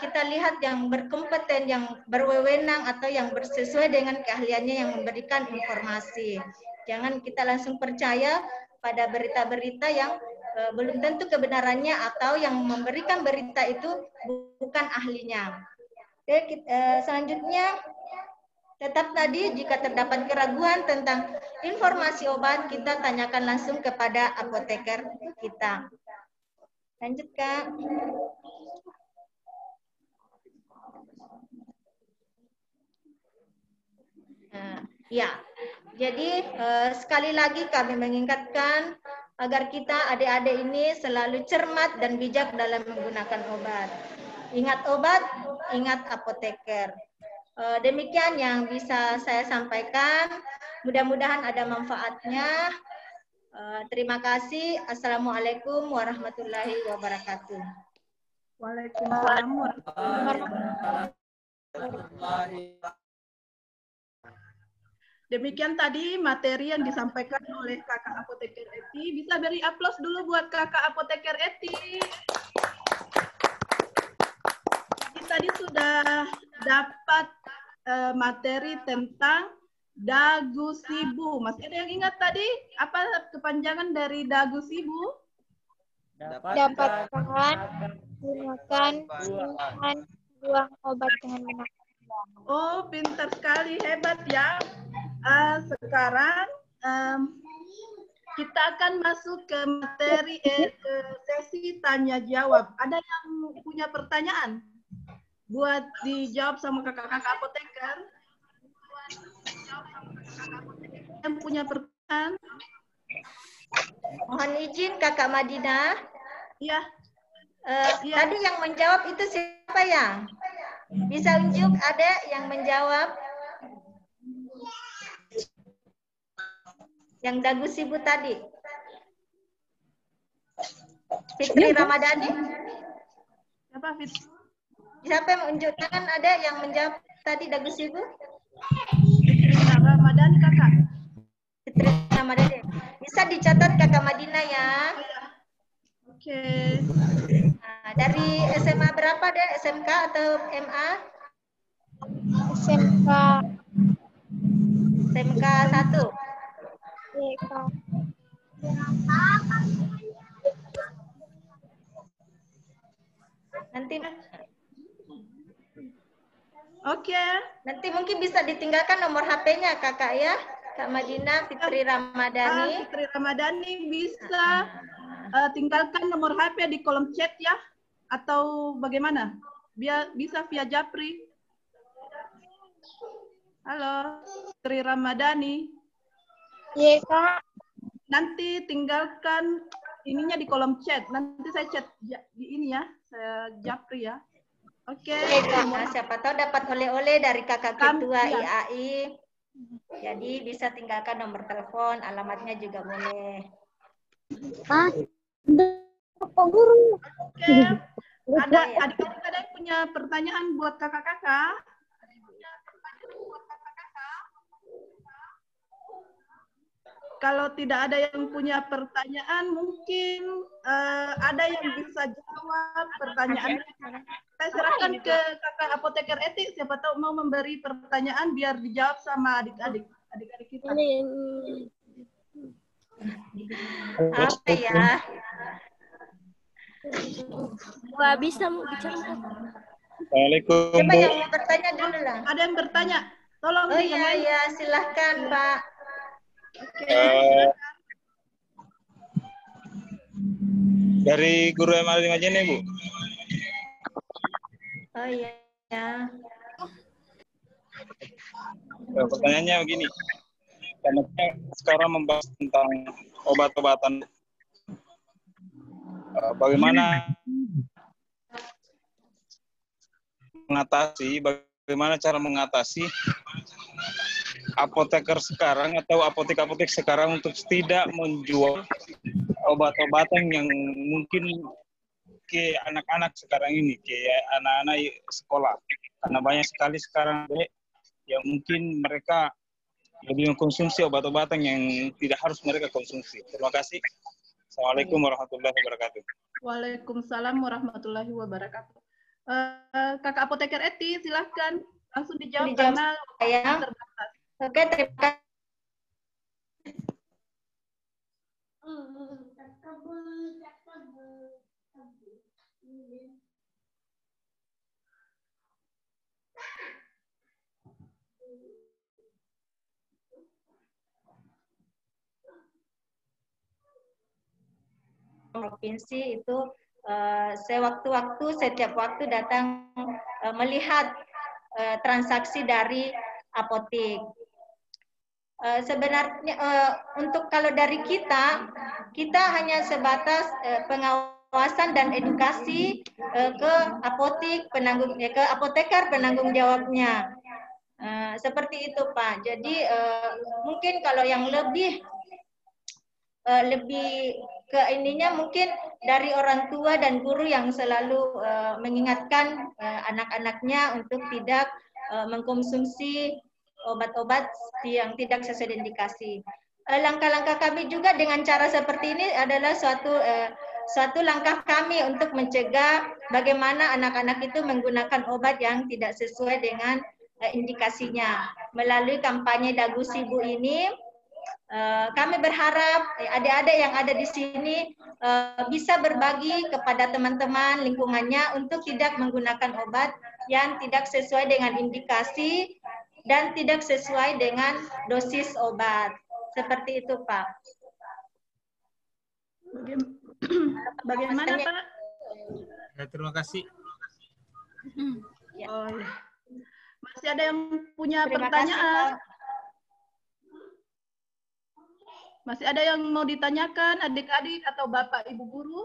kita lihat yang berkompeten, yang berwewenang atau yang sesuai dengan keahliannya yang memberikan informasi. Jangan kita langsung percaya pada berita-berita yang belum tentu kebenarannya atau yang memberikan berita itu bukan ahlinya. Oke, selanjutnya tetap tadi jika terdapat keraguan tentang informasi obat, kita tanyakan langsung kepada apoteker kita. Lanjut Kak. Ya, jadi sekali lagi kami mengingatkan agar kita adik-adik ini selalu cermat dan bijak dalam menggunakan obat. Ingat obat, ingat apoteker. Demikian yang bisa saya sampaikan. Mudah-mudahan ada manfaatnya. Terima kasih. Assalamualaikum warahmatullahi wabarakatuh. Waalaikumsalam warahmatullahi wabarakatuh. Demikian tadi materi yang disampaikan oleh Kakak Apoteker Eti. Bisa beri aplaus dulu buat Kakak Apoteker Eti. Tadi sudah dapat materi tentang dagu sibu. Masih ada yang ingat tadi apa kepanjangan dari dagu sibu? Dapatkan gunakan buang obat dengan benar. Oh, pintar sekali, hebat ya. Sekarang kita akan masuk ke materi ke sesi tanya jawab. Ada yang punya pertanyaan buat dijawab sama kakak-kakak apoteker? Yang punya pertanyaan? Mohon izin Kakak Madinah. Iya. Tadi yang menjawab itu siapa ya? Bisa unjuk ada yang menjawab? Yang dagu sibu tadi. Fitri Ramadhani. Siapa Fitri? Siapa yang unjuk tangan ada yang menjawab tadi dagu sibu? Fitri Ramadhani kakak. Fitri Ramadhani. Bisa dicatat Kakak Madinah ya. Oke. Nah, dari SMA berapa deh? SMK atau MA? SMK. SMK 1. Iya, Kak. Nanti Oke. nanti mungkin bisa ditinggalkan nomor HP-nya Kakak ya. Kak Madina Fitri Ramadhani. Fitri Ramadhani bisa tinggalkan nomor HP di kolom chat ya, atau bagaimana? Bisa via Japri. Halo, Fitri Ramadhani. Iya, Kak. Nanti tinggalkan ininya di kolom chat. Nanti saya chat di ini ya, saya Japri ya. Oke. Nah, siapa tahu dapat oleh-oleh dari kakak ketua iya. IAI. Jadi bisa tinggalkan nomor telepon, alamatnya juga boleh. Pak Guru. Oke. Ada adik-adik ada yang punya pertanyaan buat kakak-kakak? Kalau tidak ada yang punya pertanyaan, mungkin ada yang bisa jawab pertanyaan. Saya serahkan ke kakak apoteker etik, siapa tahu mau memberi pertanyaan biar dijawab sama adik-adik kita. Apa ya? Wah, bisa mau bicara. Assalamualaikum. Coba yang mau bertanya dulu lah. Ada yang bertanya? Tolong. Oh iya, silahkan Pak. Oke. Dari guru MA5 nih, Bu. Oh iya. Pertanyaannya begini. Karena sekarang membahas tentang obat-obatan. Bagaimana cara mengatasi apoteker sekarang atau apotek-apotek sekarang untuk tidak menjual obat-obatan yang mungkin ke anak-anak sekarang ini, ke anak-anak sekolah. Karena banyak sekali sekarang yang mungkin mereka lebih mengkonsumsi obat-obatan yang tidak harus mereka konsumsi. Terima kasih. Assalamualaikum warahmatullahi wabarakatuh. Waalaikumsalam warahmatullahi wabarakatuh. Kakak apoteker Eti, silahkan langsung dijawab karena saya terbatas. Oke, terima kasih. Provinsi itu sewaktu-waktu, setiap waktu datang melihat transaksi dari apotek. Sebenarnya untuk kalau dari kita hanya sebatas pengawasan dan edukasi ke apotek ke apoteker penanggung jawabnya. Seperti itu Pak. Jadi mungkin kalau yang lebih ke ininya mungkin dari orang tua dan guru yang selalu mengingatkan anak-anaknya untuk tidak mengkonsumsi obat-obat yang tidak sesuai indikasi. Langkah-langkah kami juga dengan cara seperti ini adalah suatu langkah kami untuk mencegah bagaimana anak-anak itu menggunakan obat yang tidak sesuai dengan indikasinya. Melalui kampanye Dagu Sibu ini, kami berharap adik-adik yang ada di sini bisa berbagi kepada teman-teman lingkungannya untuk tidak menggunakan obat yang tidak sesuai dengan indikasi dan tidak sesuai dengan dosis obat. Seperti itu, Pak. Bagaimana, Pak? Ya, terima kasih. Oh, ya. Masih ada yang punya Terima pertanyaan? kasih, Pak. Masih ada yang mau ditanyakan adik-adik atau Bapak Ibu guru?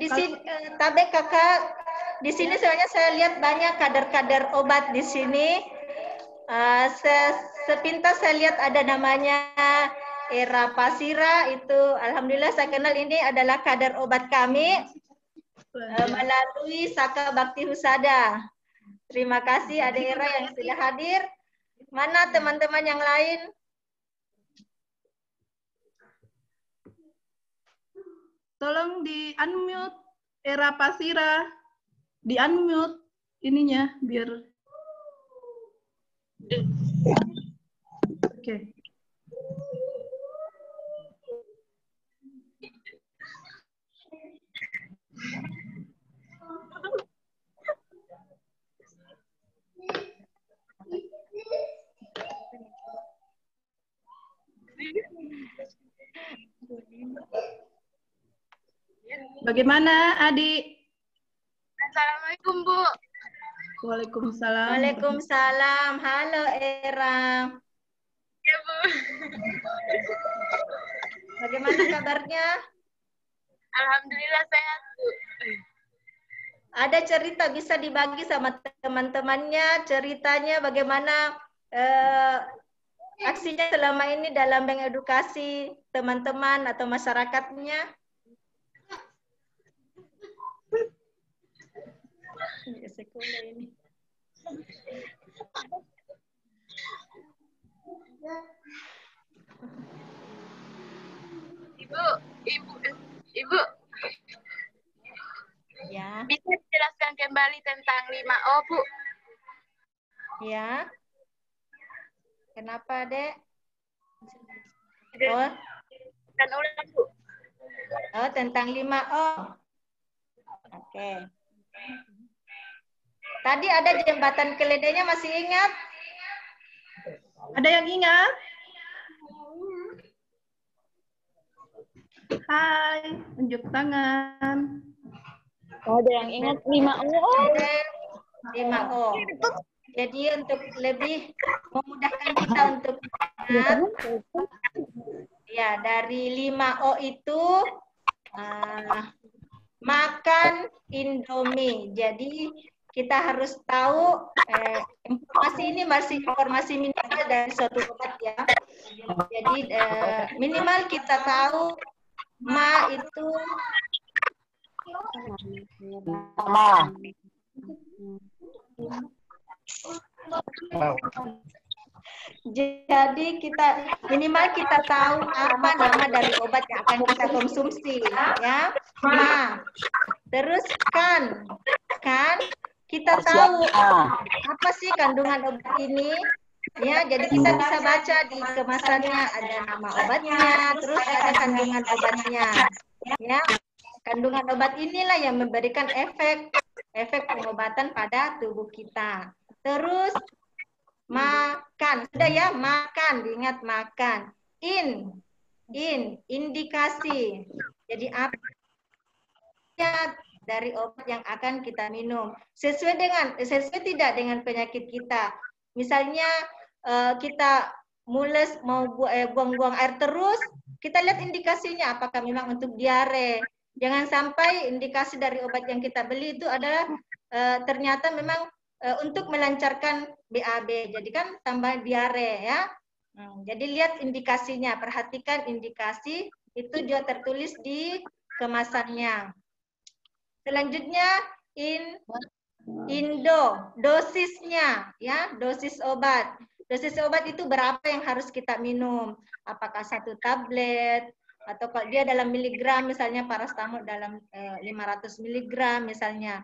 Di sini Tabe Kakak, di sini sebenarnya saya lihat banyak kader-kader obat di sini. Sepintas saya lihat ada namanya Era Pasira, itu alhamdulillah saya kenal, ini adalah kader obat kami melalui Saka Bakti Husada. Terima kasih Ade Era yang sudah hadir. Mana teman-teman yang lain? Tolong di unmute Era Pasira. Di unmute ininya biar. Oke. Bagaimana, Adik? Assalamualaikum, Bu. Waalaikumsalam. Waalaikumsalam. Halo, Era. Ya, Bu. Bagaimana kabarnya? Alhamdulillah sehat, Bu. Ada cerita bisa dibagi sama teman-temannya, ceritanya bagaimana aksinya selama ini dalam mengedukasi teman-teman atau masyarakatnya? Sekolah ini. Ibu. Ya. Bisa dijelaskan kembali tentang 5O, Bu? Ya. Kenapa, Dek? Oh. Dan ulang, Bu. Oh, tentang 5O. Oke. Tadi ada jembatan keledainya, masih ingat? Ada yang ingat? Hai, unjuk tangan. Ada yang ingat 5O. Oke. 5O. Jadi untuk lebih memudahkan kita untuk ingat, ya dari 5O itu makan Indomie. Jadi kita harus tahu informasi ini masih informasi minimal dari suatu obat ya. Jadi minimal kita tahu ma itu jadi kita minimal kita tahu apa nama dari obat yang akan kita konsumsi ya. Ma. Terus kan kita tahu apa sih kandungan obat ini. Ya, jadi kita bisa baca di kemasannya ada nama obatnya, terus ada kandungan obatnya. Ya, kandungan obat inilah yang memberikan efek pengobatan pada tubuh kita. Terus makan, sudah ya, makan, diingat makan. Indikasi. Jadi apa dari obat yang akan kita minum sesuai tidak dengan penyakit kita. Misalnya kita mules mau buang-buang air terus, kita lihat indikasinya apakah memang untuk diare. Jangan sampai indikasi dari obat yang kita beli itu adalah ternyata memang untuk melancarkan BAB. Jadi kan tambah diare ya. Jadi lihat indikasinya, perhatikan indikasi itu juga tertulis di kemasannya. Selanjutnya dosisnya ya, dosis obat. Dosis obat itu berapa yang harus kita minum? Apakah 1 tablet atau kalau dia dalam miligram misalnya paracetamol dalam 500 miligram misalnya.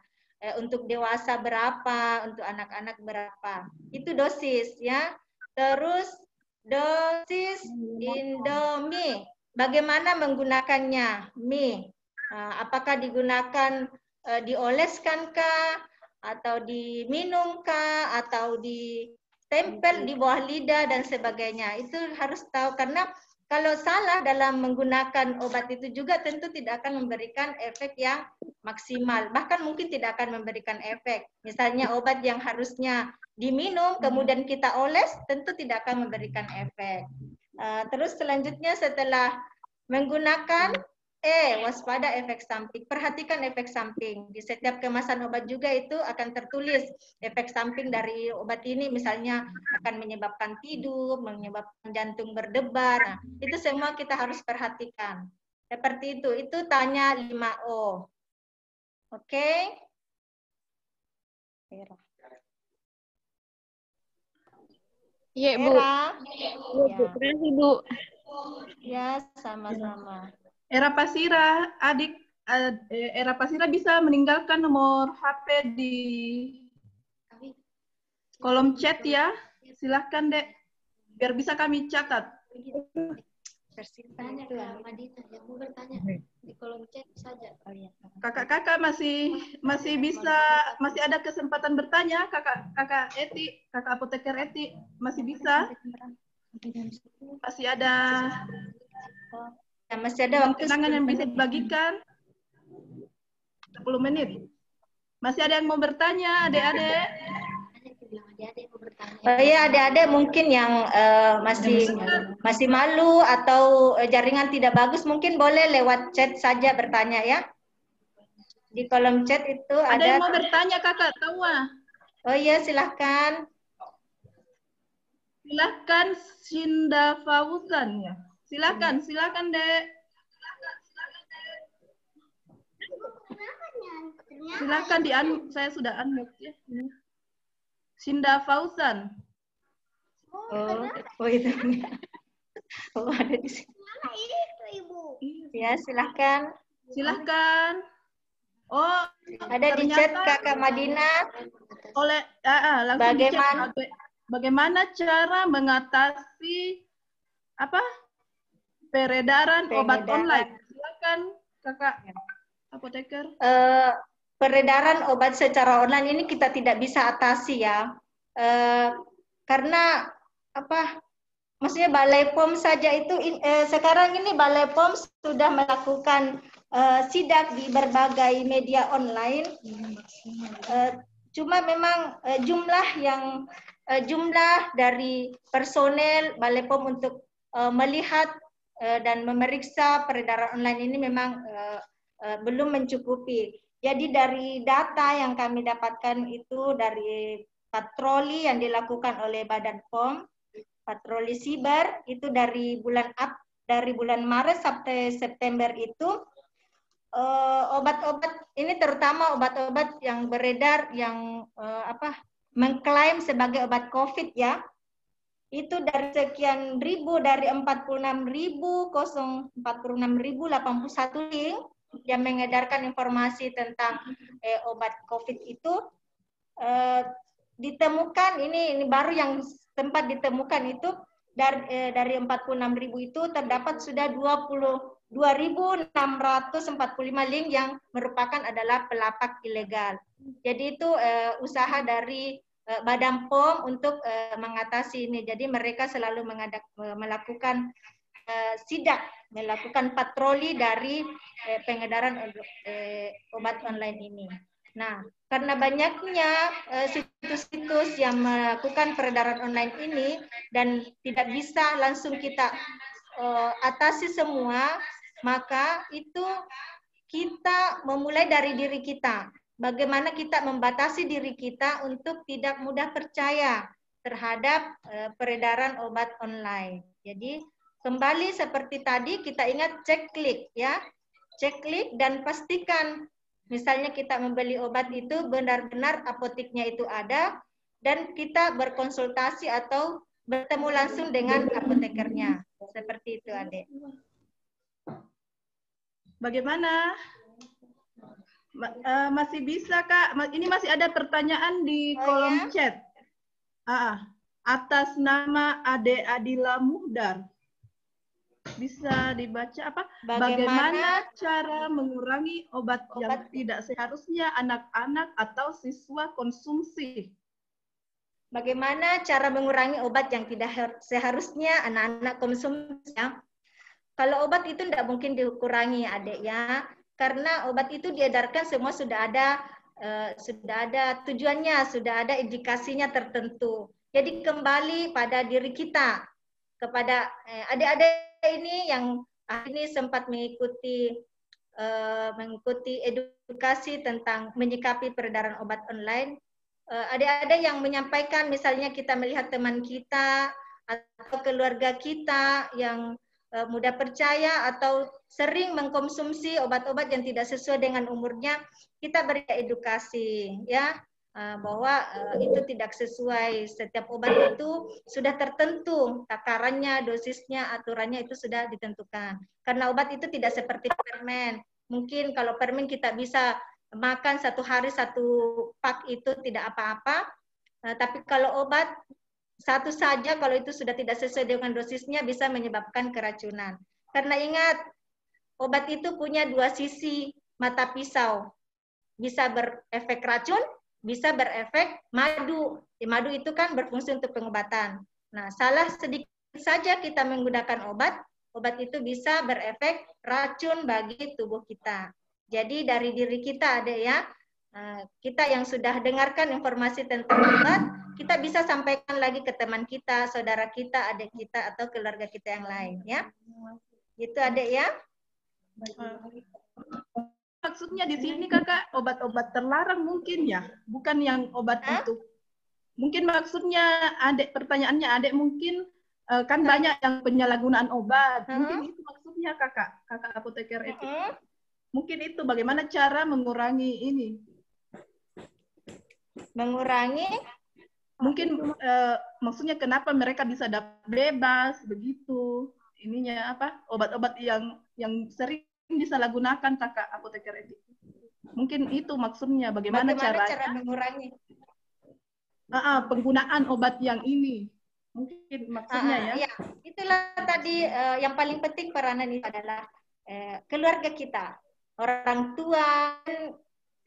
Untuk dewasa berapa, untuk anak-anak berapa. Itu dosis ya. Terus dosis Indomie. Bagaimana menggunakannya? Mie. Apakah digunakan dioleskankah atau diminumkah atau ditempel di bawah lidah dan sebagainya. Itu harus tahu karena kalau salah dalam menggunakan obat itu juga tentu tidak akan memberikan efek yang maksimal. Bahkan mungkin tidak akan memberikan efek. Misalnya obat yang harusnya diminum kemudian kita oles tentu tidak akan memberikan efek. Terus selanjutnya setelah menggunakan waspada efek samping. Perhatikan efek samping. Di setiap kemasan obat juga itu akan tertulis efek samping dari obat ini misalnya akan menyebabkan tidur, menyebabkan jantung berdebar. Nah, itu semua kita harus perhatikan. Seperti itu. Itu tanya 5O. Oke? Iya, Bu. Terima kasih, Bu. Ya, sama-sama. Era Pasira, adik Era Pasira bisa meninggalkan nomor HP di kolom chat ya. Silahkan Dek, biar bisa kami catat. Tanya Kak Madina, yang mau bertanya di kolom chat saja. Kakak-kakak masih bisa, masih ada kesempatan bertanya. Kakak Eti, kakak apoteker Eti masih bisa. Masih ada Masih ada waktu kenangan yang 10 bisa menit. dibagikan. 10 menit. Masih ada yang mau bertanya, adik-adik? Ya, adik-adik mungkin yang masih malu atau jaringan tidak bagus, mungkin boleh lewat chat saja bertanya ya. Di kolom chat itu Ada ada. yang mau bertanya, kakak? Tahu? Oh iya, silahkan. Silahkan Shinda Fauzan ya. Silahkan Dek. Silahkan saya sudah unmute ya. Shinda Fauzan. Oh itu. Oh ada di sini. Ya, silahkan. Silahkan. Oh, ada di chat Kakak Madina. Langsung di chat. Bagaimana cara mengatasi peredaran obat online? Silakan Kakak apoteker. Peredaran obat secara online ini kita tidak bisa atasi ya. Karena maksudnya Balai POM saja itu sekarang ini Balai POM sudah melakukan sidak di berbagai media online. Cuma memang jumlah dari personel Balai POM untuk melihat dan memeriksa peredaran online ini memang belum mencukupi. Jadi dari data yang kami dapatkan itu dari patroli yang dilakukan oleh Badan POM, patroli siber itu dari bulan Maret sampai September itu obat-obat ini terutama obat-obat yang beredar yang mengklaim sebagai obat COVID ya. Itu dari sekian ribu, dari 46.081 link yang mengedarkan informasi tentang obat COVID itu ditemukan ini baru yang tempat ditemukan itu dari 46.000 itu terdapat sudah 22.645 link yang merupakan adalah pelapak ilegal. Jadi itu usaha dari Badan POM untuk mengatasi ini. Jadi mereka selalu melakukan sidak, melakukan patroli dari pengedaran obat online ini. Nah, karena banyaknya situs-situs yang melakukan peredaran online ini dan tidak bisa langsung kita atasi semua, maka itu kita memulai dari diri kita. Bagaimana kita membatasi diri kita untuk tidak mudah percaya terhadap peredaran obat online. Jadi kembali seperti tadi kita ingat cek klik ya. Cek klik dan pastikan misalnya kita membeli obat itu benar-benar apoteknya itu ada dan kita berkonsultasi atau bertemu langsung dengan apotekernya. Seperti itu, Adik. Bagaimana? Masih bisa, Kak? Ini masih ada pertanyaan di kolom chat. Atas nama Ade Adila Muhdar. Bisa dibaca apa? Bagaimana cara mengurangi obat yang tidak seharusnya anak-anak atau siswa konsumsi? Bagaimana cara mengurangi obat yang tidak seharusnya anak-anak konsumsi? Ya? Kalau obat itu tidak mungkin dikurangi, Adik ya. Karena obat itu diedarkan semua sudah ada tujuannya, sudah ada indikasinya tertentu. Jadi kembali pada diri kita, kepada adik-adik ini yang ini sempat mengikuti edukasi tentang menyikapi peredaran obat online. Adik-adik yang menyampaikan, misalnya kita melihat teman kita atau keluarga kita yang mudah percaya atau sering mengkonsumsi obat-obat yang tidak sesuai dengan umurnya, kita beri edukasi ya bahwa itu tidak sesuai. Setiap obat itu sudah tertentu takarannya, dosisnya, aturannya itu sudah ditentukan. Karena obat itu tidak seperti permen. Mungkin kalau permen kita bisa makan satu hari satu pak itu tidak apa-apa. Tapi kalau obat satu saja kalau itu sudah tidak sesuai dengan dosisnya bisa menyebabkan keracunan. Karena ingat, obat itu punya dua sisi mata pisau. Bisa berefek racun, bisa berefek madu. Madu itu kan berfungsi untuk pengobatan. Nah, salah sedikit saja kita menggunakan obat itu bisa berefek racun bagi tubuh kita. Jadi dari diri kita ada ya, kita yang sudah dengarkan informasi tentang obat, kita bisa sampaikan lagi ke teman kita, saudara kita, adik kita, atau keluarga kita yang lain ya. Itu adik ya. Maksudnya di sini kakak obat-obat terlarang mungkin ya, bukan yang obat untuk. Mungkin maksudnya adik, pertanyaannya adik mungkin kan banyak yang penyalahgunaan obat. Mungkin itu maksudnya kakak apoteker itu. Mungkin itu bagaimana cara mengurangi ini. Mengurangi? Mungkin maksudnya kenapa mereka bisa dapat bebas begitu. Ininya apa? Obat-obat yang sering disalahgunakan kakak apoteker itu. Mungkin itu maksudnya bagaimana cara mengurangi? Penggunaan obat yang ini. Mungkin maksudnya ya. Itulah tadi yang paling penting peranan itu adalah keluarga kita, orang tua.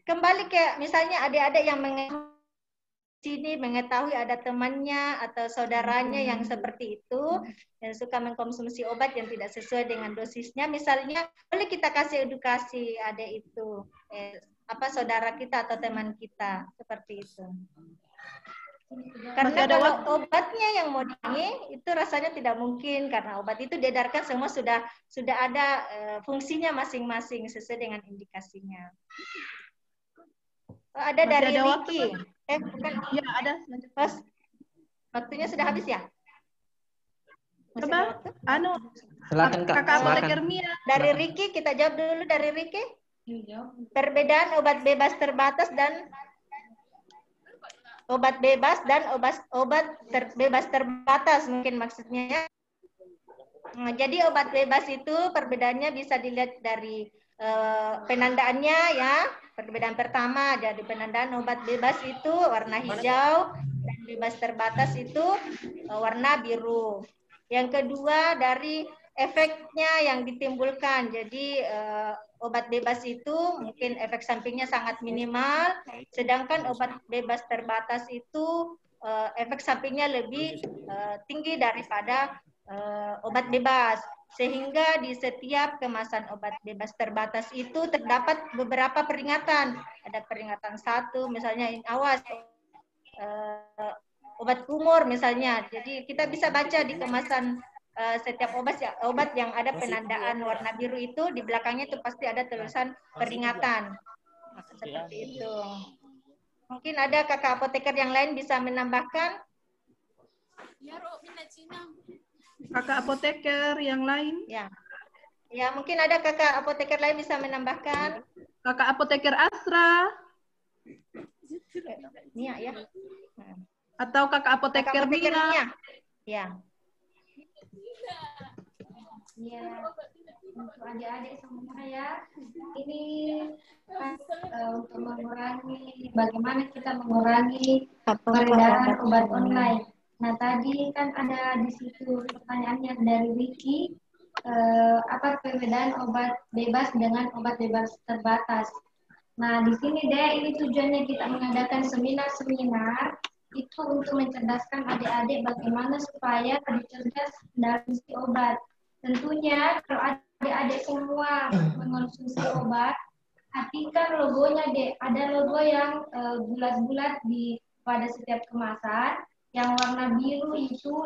Kembali kayak misalnya adik-adik yang mengetahui ada temannya atau saudaranya yang seperti itu, yang suka mengkonsumsi obat yang tidak sesuai dengan dosisnya, misalnya boleh kita kasih edukasi adik itu, saudara kita atau teman kita seperti itu. Karena kalau obatnya yang mau dikurangi itu rasanya tidak mungkin, karena obat itu diedarkan semua sudah ada fungsinya masing-masing sesuai dengan indikasinya. Ada masih dari Ricky. Bukan. Ya, ada. Waktunya sudah habis ya? Coba, silakan Kak. Kakak apoteker Mia. Dari Ricky, kita jawab dulu dari Ricky. Perbedaan obat bebas terbatas dan obat bebas dan obat bebas terbatas mungkin maksudnya ya. Nah, jadi obat bebas itu perbedaannya bisa dilihat dari penandaannya ya. Perbedaan pertama dari penandaan obat bebas itu warna hijau dan bebas terbatas itu warna biru. Yang kedua dari efeknya yang ditimbulkan. Jadi obat bebas itu mungkin efek sampingnya sangat minimal, sedangkan obat bebas terbatas itu efek sampingnya lebih tinggi daripada obat bebas. Sehingga di setiap kemasan obat bebas terbatas itu terdapat beberapa peringatan. Ada peringatan 1, misalnya awas obat kumur misalnya. Jadi kita bisa baca di kemasan setiap obat yang ada penandaan warna biru itu di belakangnya itu pasti ada tulisan peringatan. Seperti itu. Mungkin ada kakak apoteker yang lain bisa menambahkan? Kakak apoteker yang lain? Ya, mungkin ada kakak apoteker lain bisa menambahkan. Kakak apoteker Asra. Nia ya. Atau kakak apoteker Mia. Ya. Ya, untuk adik-adik semua ya, ini untuk mengurangi, bagaimana kita mengurangi peredaran obat online. Nah tadi kan ada di situ pertanyaannya dari Wiki, apa perbedaan obat bebas dengan obat bebas terbatas. Nah di sini deh, ini tujuannya kita mengadakan seminar-seminar itu untuk mencerdaskan adik-adik bagaimana supaya lebih cerdas dalam isi obat. Tentunya kalau adik-adik semua mengonsumsi obat, perhatikan logonya deh. Ada logo yang bulat-bulat di pada setiap kemasan. Yang warna biru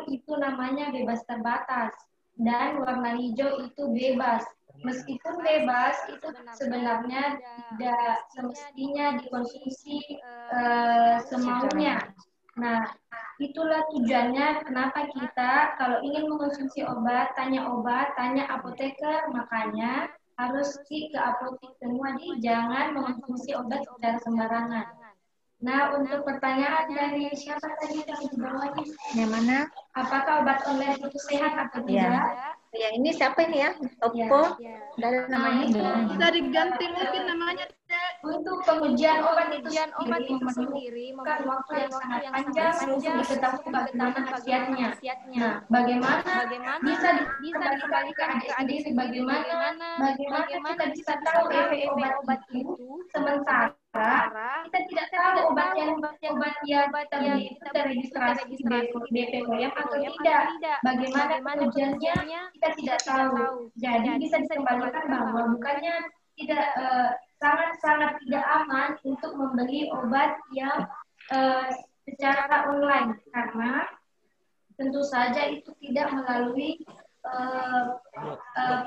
itu namanya bebas terbatas, dan warna hijau itu bebas. Meskipun bebas itu sebenarnya tidak semestinya dikonsumsi semaunya. Nah, itulah tujuannya kenapa kita kalau ingin mengonsumsi obat, tanya apoteker, makanya harus ke apotek semua, jangan mengonsumsi obat secara sembarangan. Nah, untuk pertanyaan dari siapa tadi yang di bawahnya? Yang mana? Apakah obat online itu sehat atau tidak? Ya, ini siapa ini ya? Topo. Dari namanya. Bisa diganti mungkin namanya. Untuk pengujian obat itu sendiri memerlukan waktu yang sangat panjang untuk diketahui bagaimana khasiatnya. Nah, bagaimana bisa dikembalikan ke adik sendiri, bagaimana kita bisa tahu efek obat itu, sementara kita tidak tahu obat yang kita beli itu terregistrasi di BPOM atau tidak. Bagaimana pengujiannya kita tidak tahu. Jadi bisa dikembalikan bahwa bukannya tidak sangat-sangat tidak aman untuk membeli obat yang secara online, karena tentu saja itu tidak melalui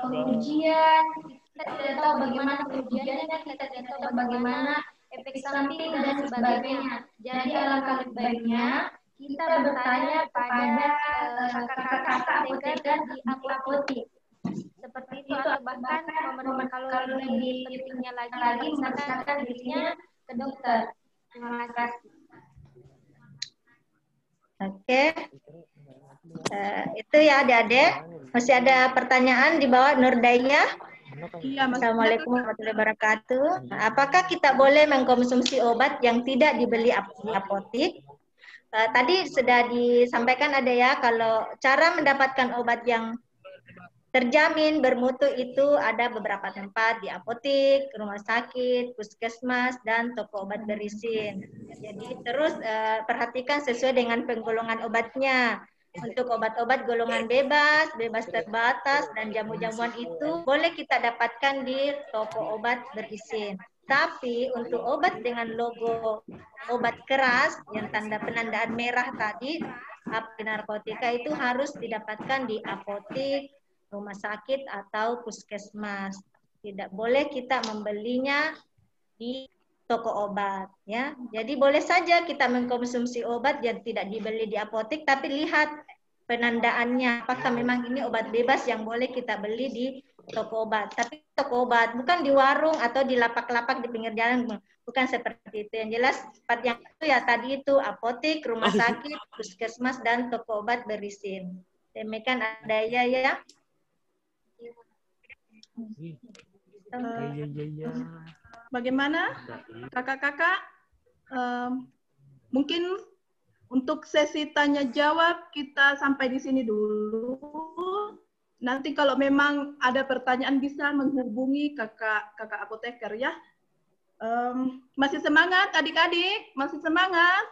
pengujian. Kita tidak tahu bagaimana pengujiannya, kita tidak tahu bagaimana efek samping dan sebagainya. Jadi alangkah lebih baiknya kita bertanya kepada kakak-kakak apoteker di apotek. Seperti itu, atau bahkan kalau lebih pentingnya lagi memeriksakan dirinya ke dokter. Terima kasih. Oke. Itu ya adik-adik. Masih ada pertanyaan di bawah Nurdaya? Iya, Assalamualaikum warahmatullahi wabarakatuh. Apakah kita boleh mengkonsumsi obat yang tidak dibeli di apotek? Tadi sudah disampaikan ada ya, kalau cara mendapatkan obat yang terjamin bermutu itu ada beberapa tempat di apotek, rumah sakit, puskesmas, dan toko obat berisin. Jadi terus perhatikan sesuai dengan penggolongan obatnya. Untuk obat-obat golongan bebas, bebas terbatas, dan jamu-jamuan itu boleh kita dapatkan di toko obat berizin. Tapi untuk obat dengan logo obat keras yang tanda penandaan merah tadi, narkotika itu harus didapatkan di apotek, rumah sakit, atau puskesmas. Tidak boleh kita membelinya di toko obat, ya. Jadi boleh saja kita mengkonsumsi obat yang tidak dibeli di apotek, tapi lihat penandaannya, apakah memang ini obat bebas yang boleh kita beli di toko obat. Tapi toko obat, bukan di warung atau di lapak-lapak di pinggir jalan, bukan seperti itu. Yang jelas tempat yang itu ya tadi itu apotek, rumah sakit, puskesmas, dan toko obat berisin. Demikian ada ya. Bagaimana kakak-kakak? Mungkin untuk sesi tanya jawab kita sampai di sini dulu. Nanti kalau memang ada pertanyaan bisa menghubungi kakak apoteker ya. Masih semangat adik-adik? Masih semangat?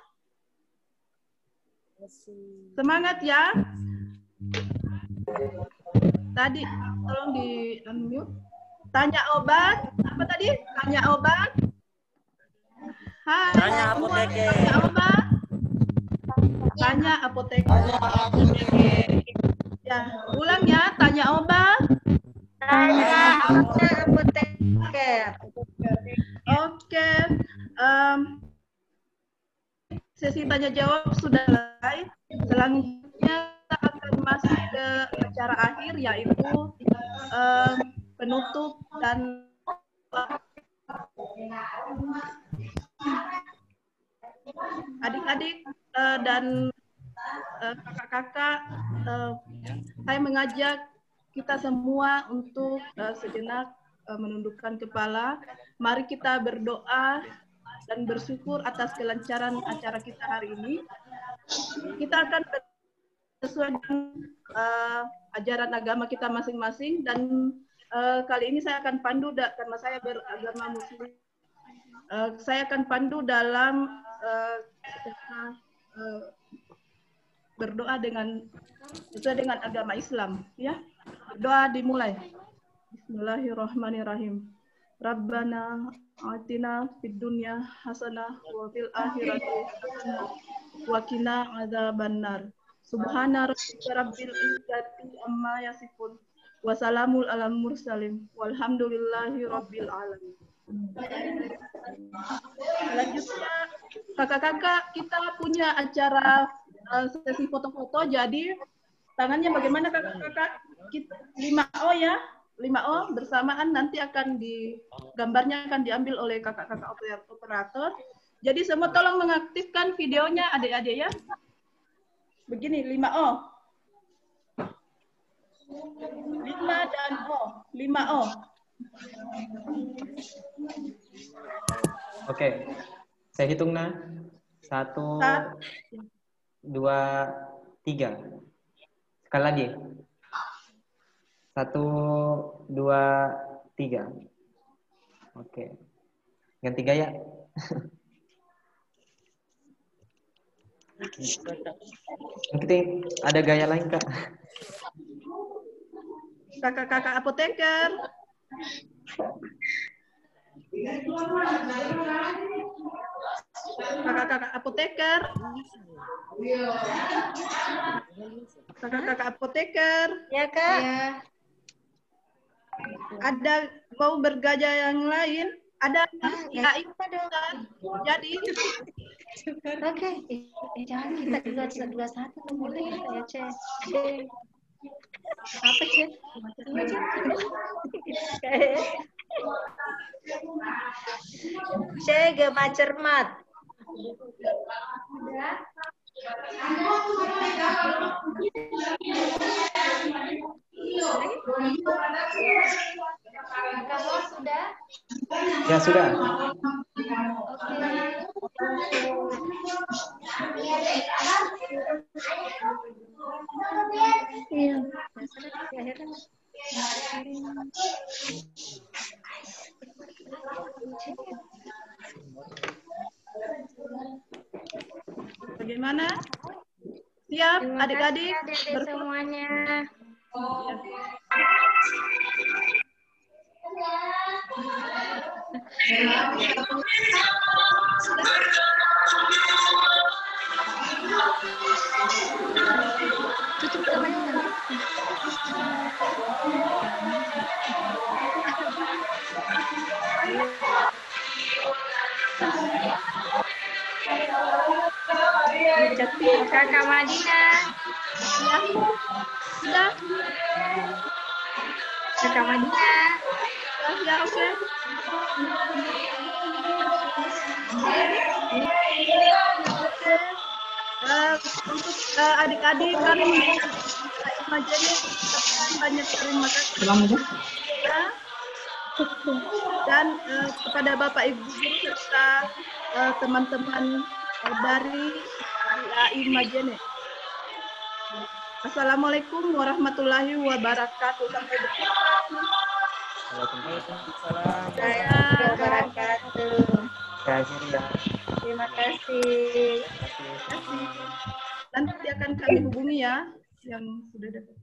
Semangat ya. Tadi tolong di unmute. Tanya obat. Apa tadi? Tanya obat. Hai. Tanya apoteker. Tanya obat. Tanya apoteker. Ya, ulang ya. Tanya obat. Tanya apoteker. Oke. Sesi tanya jawab sudah selesai. Selanjutnya kita akan masuk ke acara akhir, yaitu penutup dan adik-adik dan kakak-kakak, saya mengajak kita semua untuk sejenak menundukkan kepala. Mari kita berdoa dan bersyukur atas kelancaran acara kita hari ini. Kita akan sesuai dengan ajaran agama kita masing-masing, dan kali ini saya akan pandu karena saya beragama Muslim. Saya akan pandu dalam berdoa sesuai dengan agama Islam. Ya, doa dimulai. Bismillahirrahmanirrahim. Rabbana atina fid dunya hasanah wa fil akhirati hasanah wa qina adzabannar. Subhana rabbika rabbil izzati amma yasifun wa salamul alal mursalin walhamdulillahi rabbil alamin. Selanjutnya kakak-kakak kita punya acara sesi foto-foto, jadi tangannya bagaimana kakak-kakak? 5O ya, 5O bersamaan, nanti akan gambarnya akan diambil oleh kakak-kakak operator. Jadi semua tolong mengaktifkan videonya adik-adik ya. Begini 5O. 5 dan O. 5O. Oke. Saya hitung nah. 1, 2, 3. Sekali lagi. 1, 2, 3. Oke. Ganti gaya. Mungkin ada gaya lain, Kak. Kakak-kakak apoteker. Kakak-kakak apoteker. Kakak-kakak apoteker. Ya, Kak. Ya. Ada mau bergaya yang lain? Ada Ya, AI. apa dong? Jadi Oke. Jangan kita dua satu mulai ya, Cek. Apa, Cek? Cek gema cermat. Kamu sudah? Ya, sudah. Iya. bagaimana? Siap adik-adik? Semuanya. Tutup kamera. Kakak Madina. Ya. Sudah? Kakak Madina. Ya, oke. Untuk adik-adik kami majeri banyak terima kasih ya. Dan kepada Bapak Ibu guru serta teman-teman dari AI Majene. Assalamualaikum warahmatullahi wabarakatuh. Sampai berjumpa. Waalaikumsalam. Wabarakatuh. Terima kasih. Nanti akan kami hubungi ya yang sudah dapat.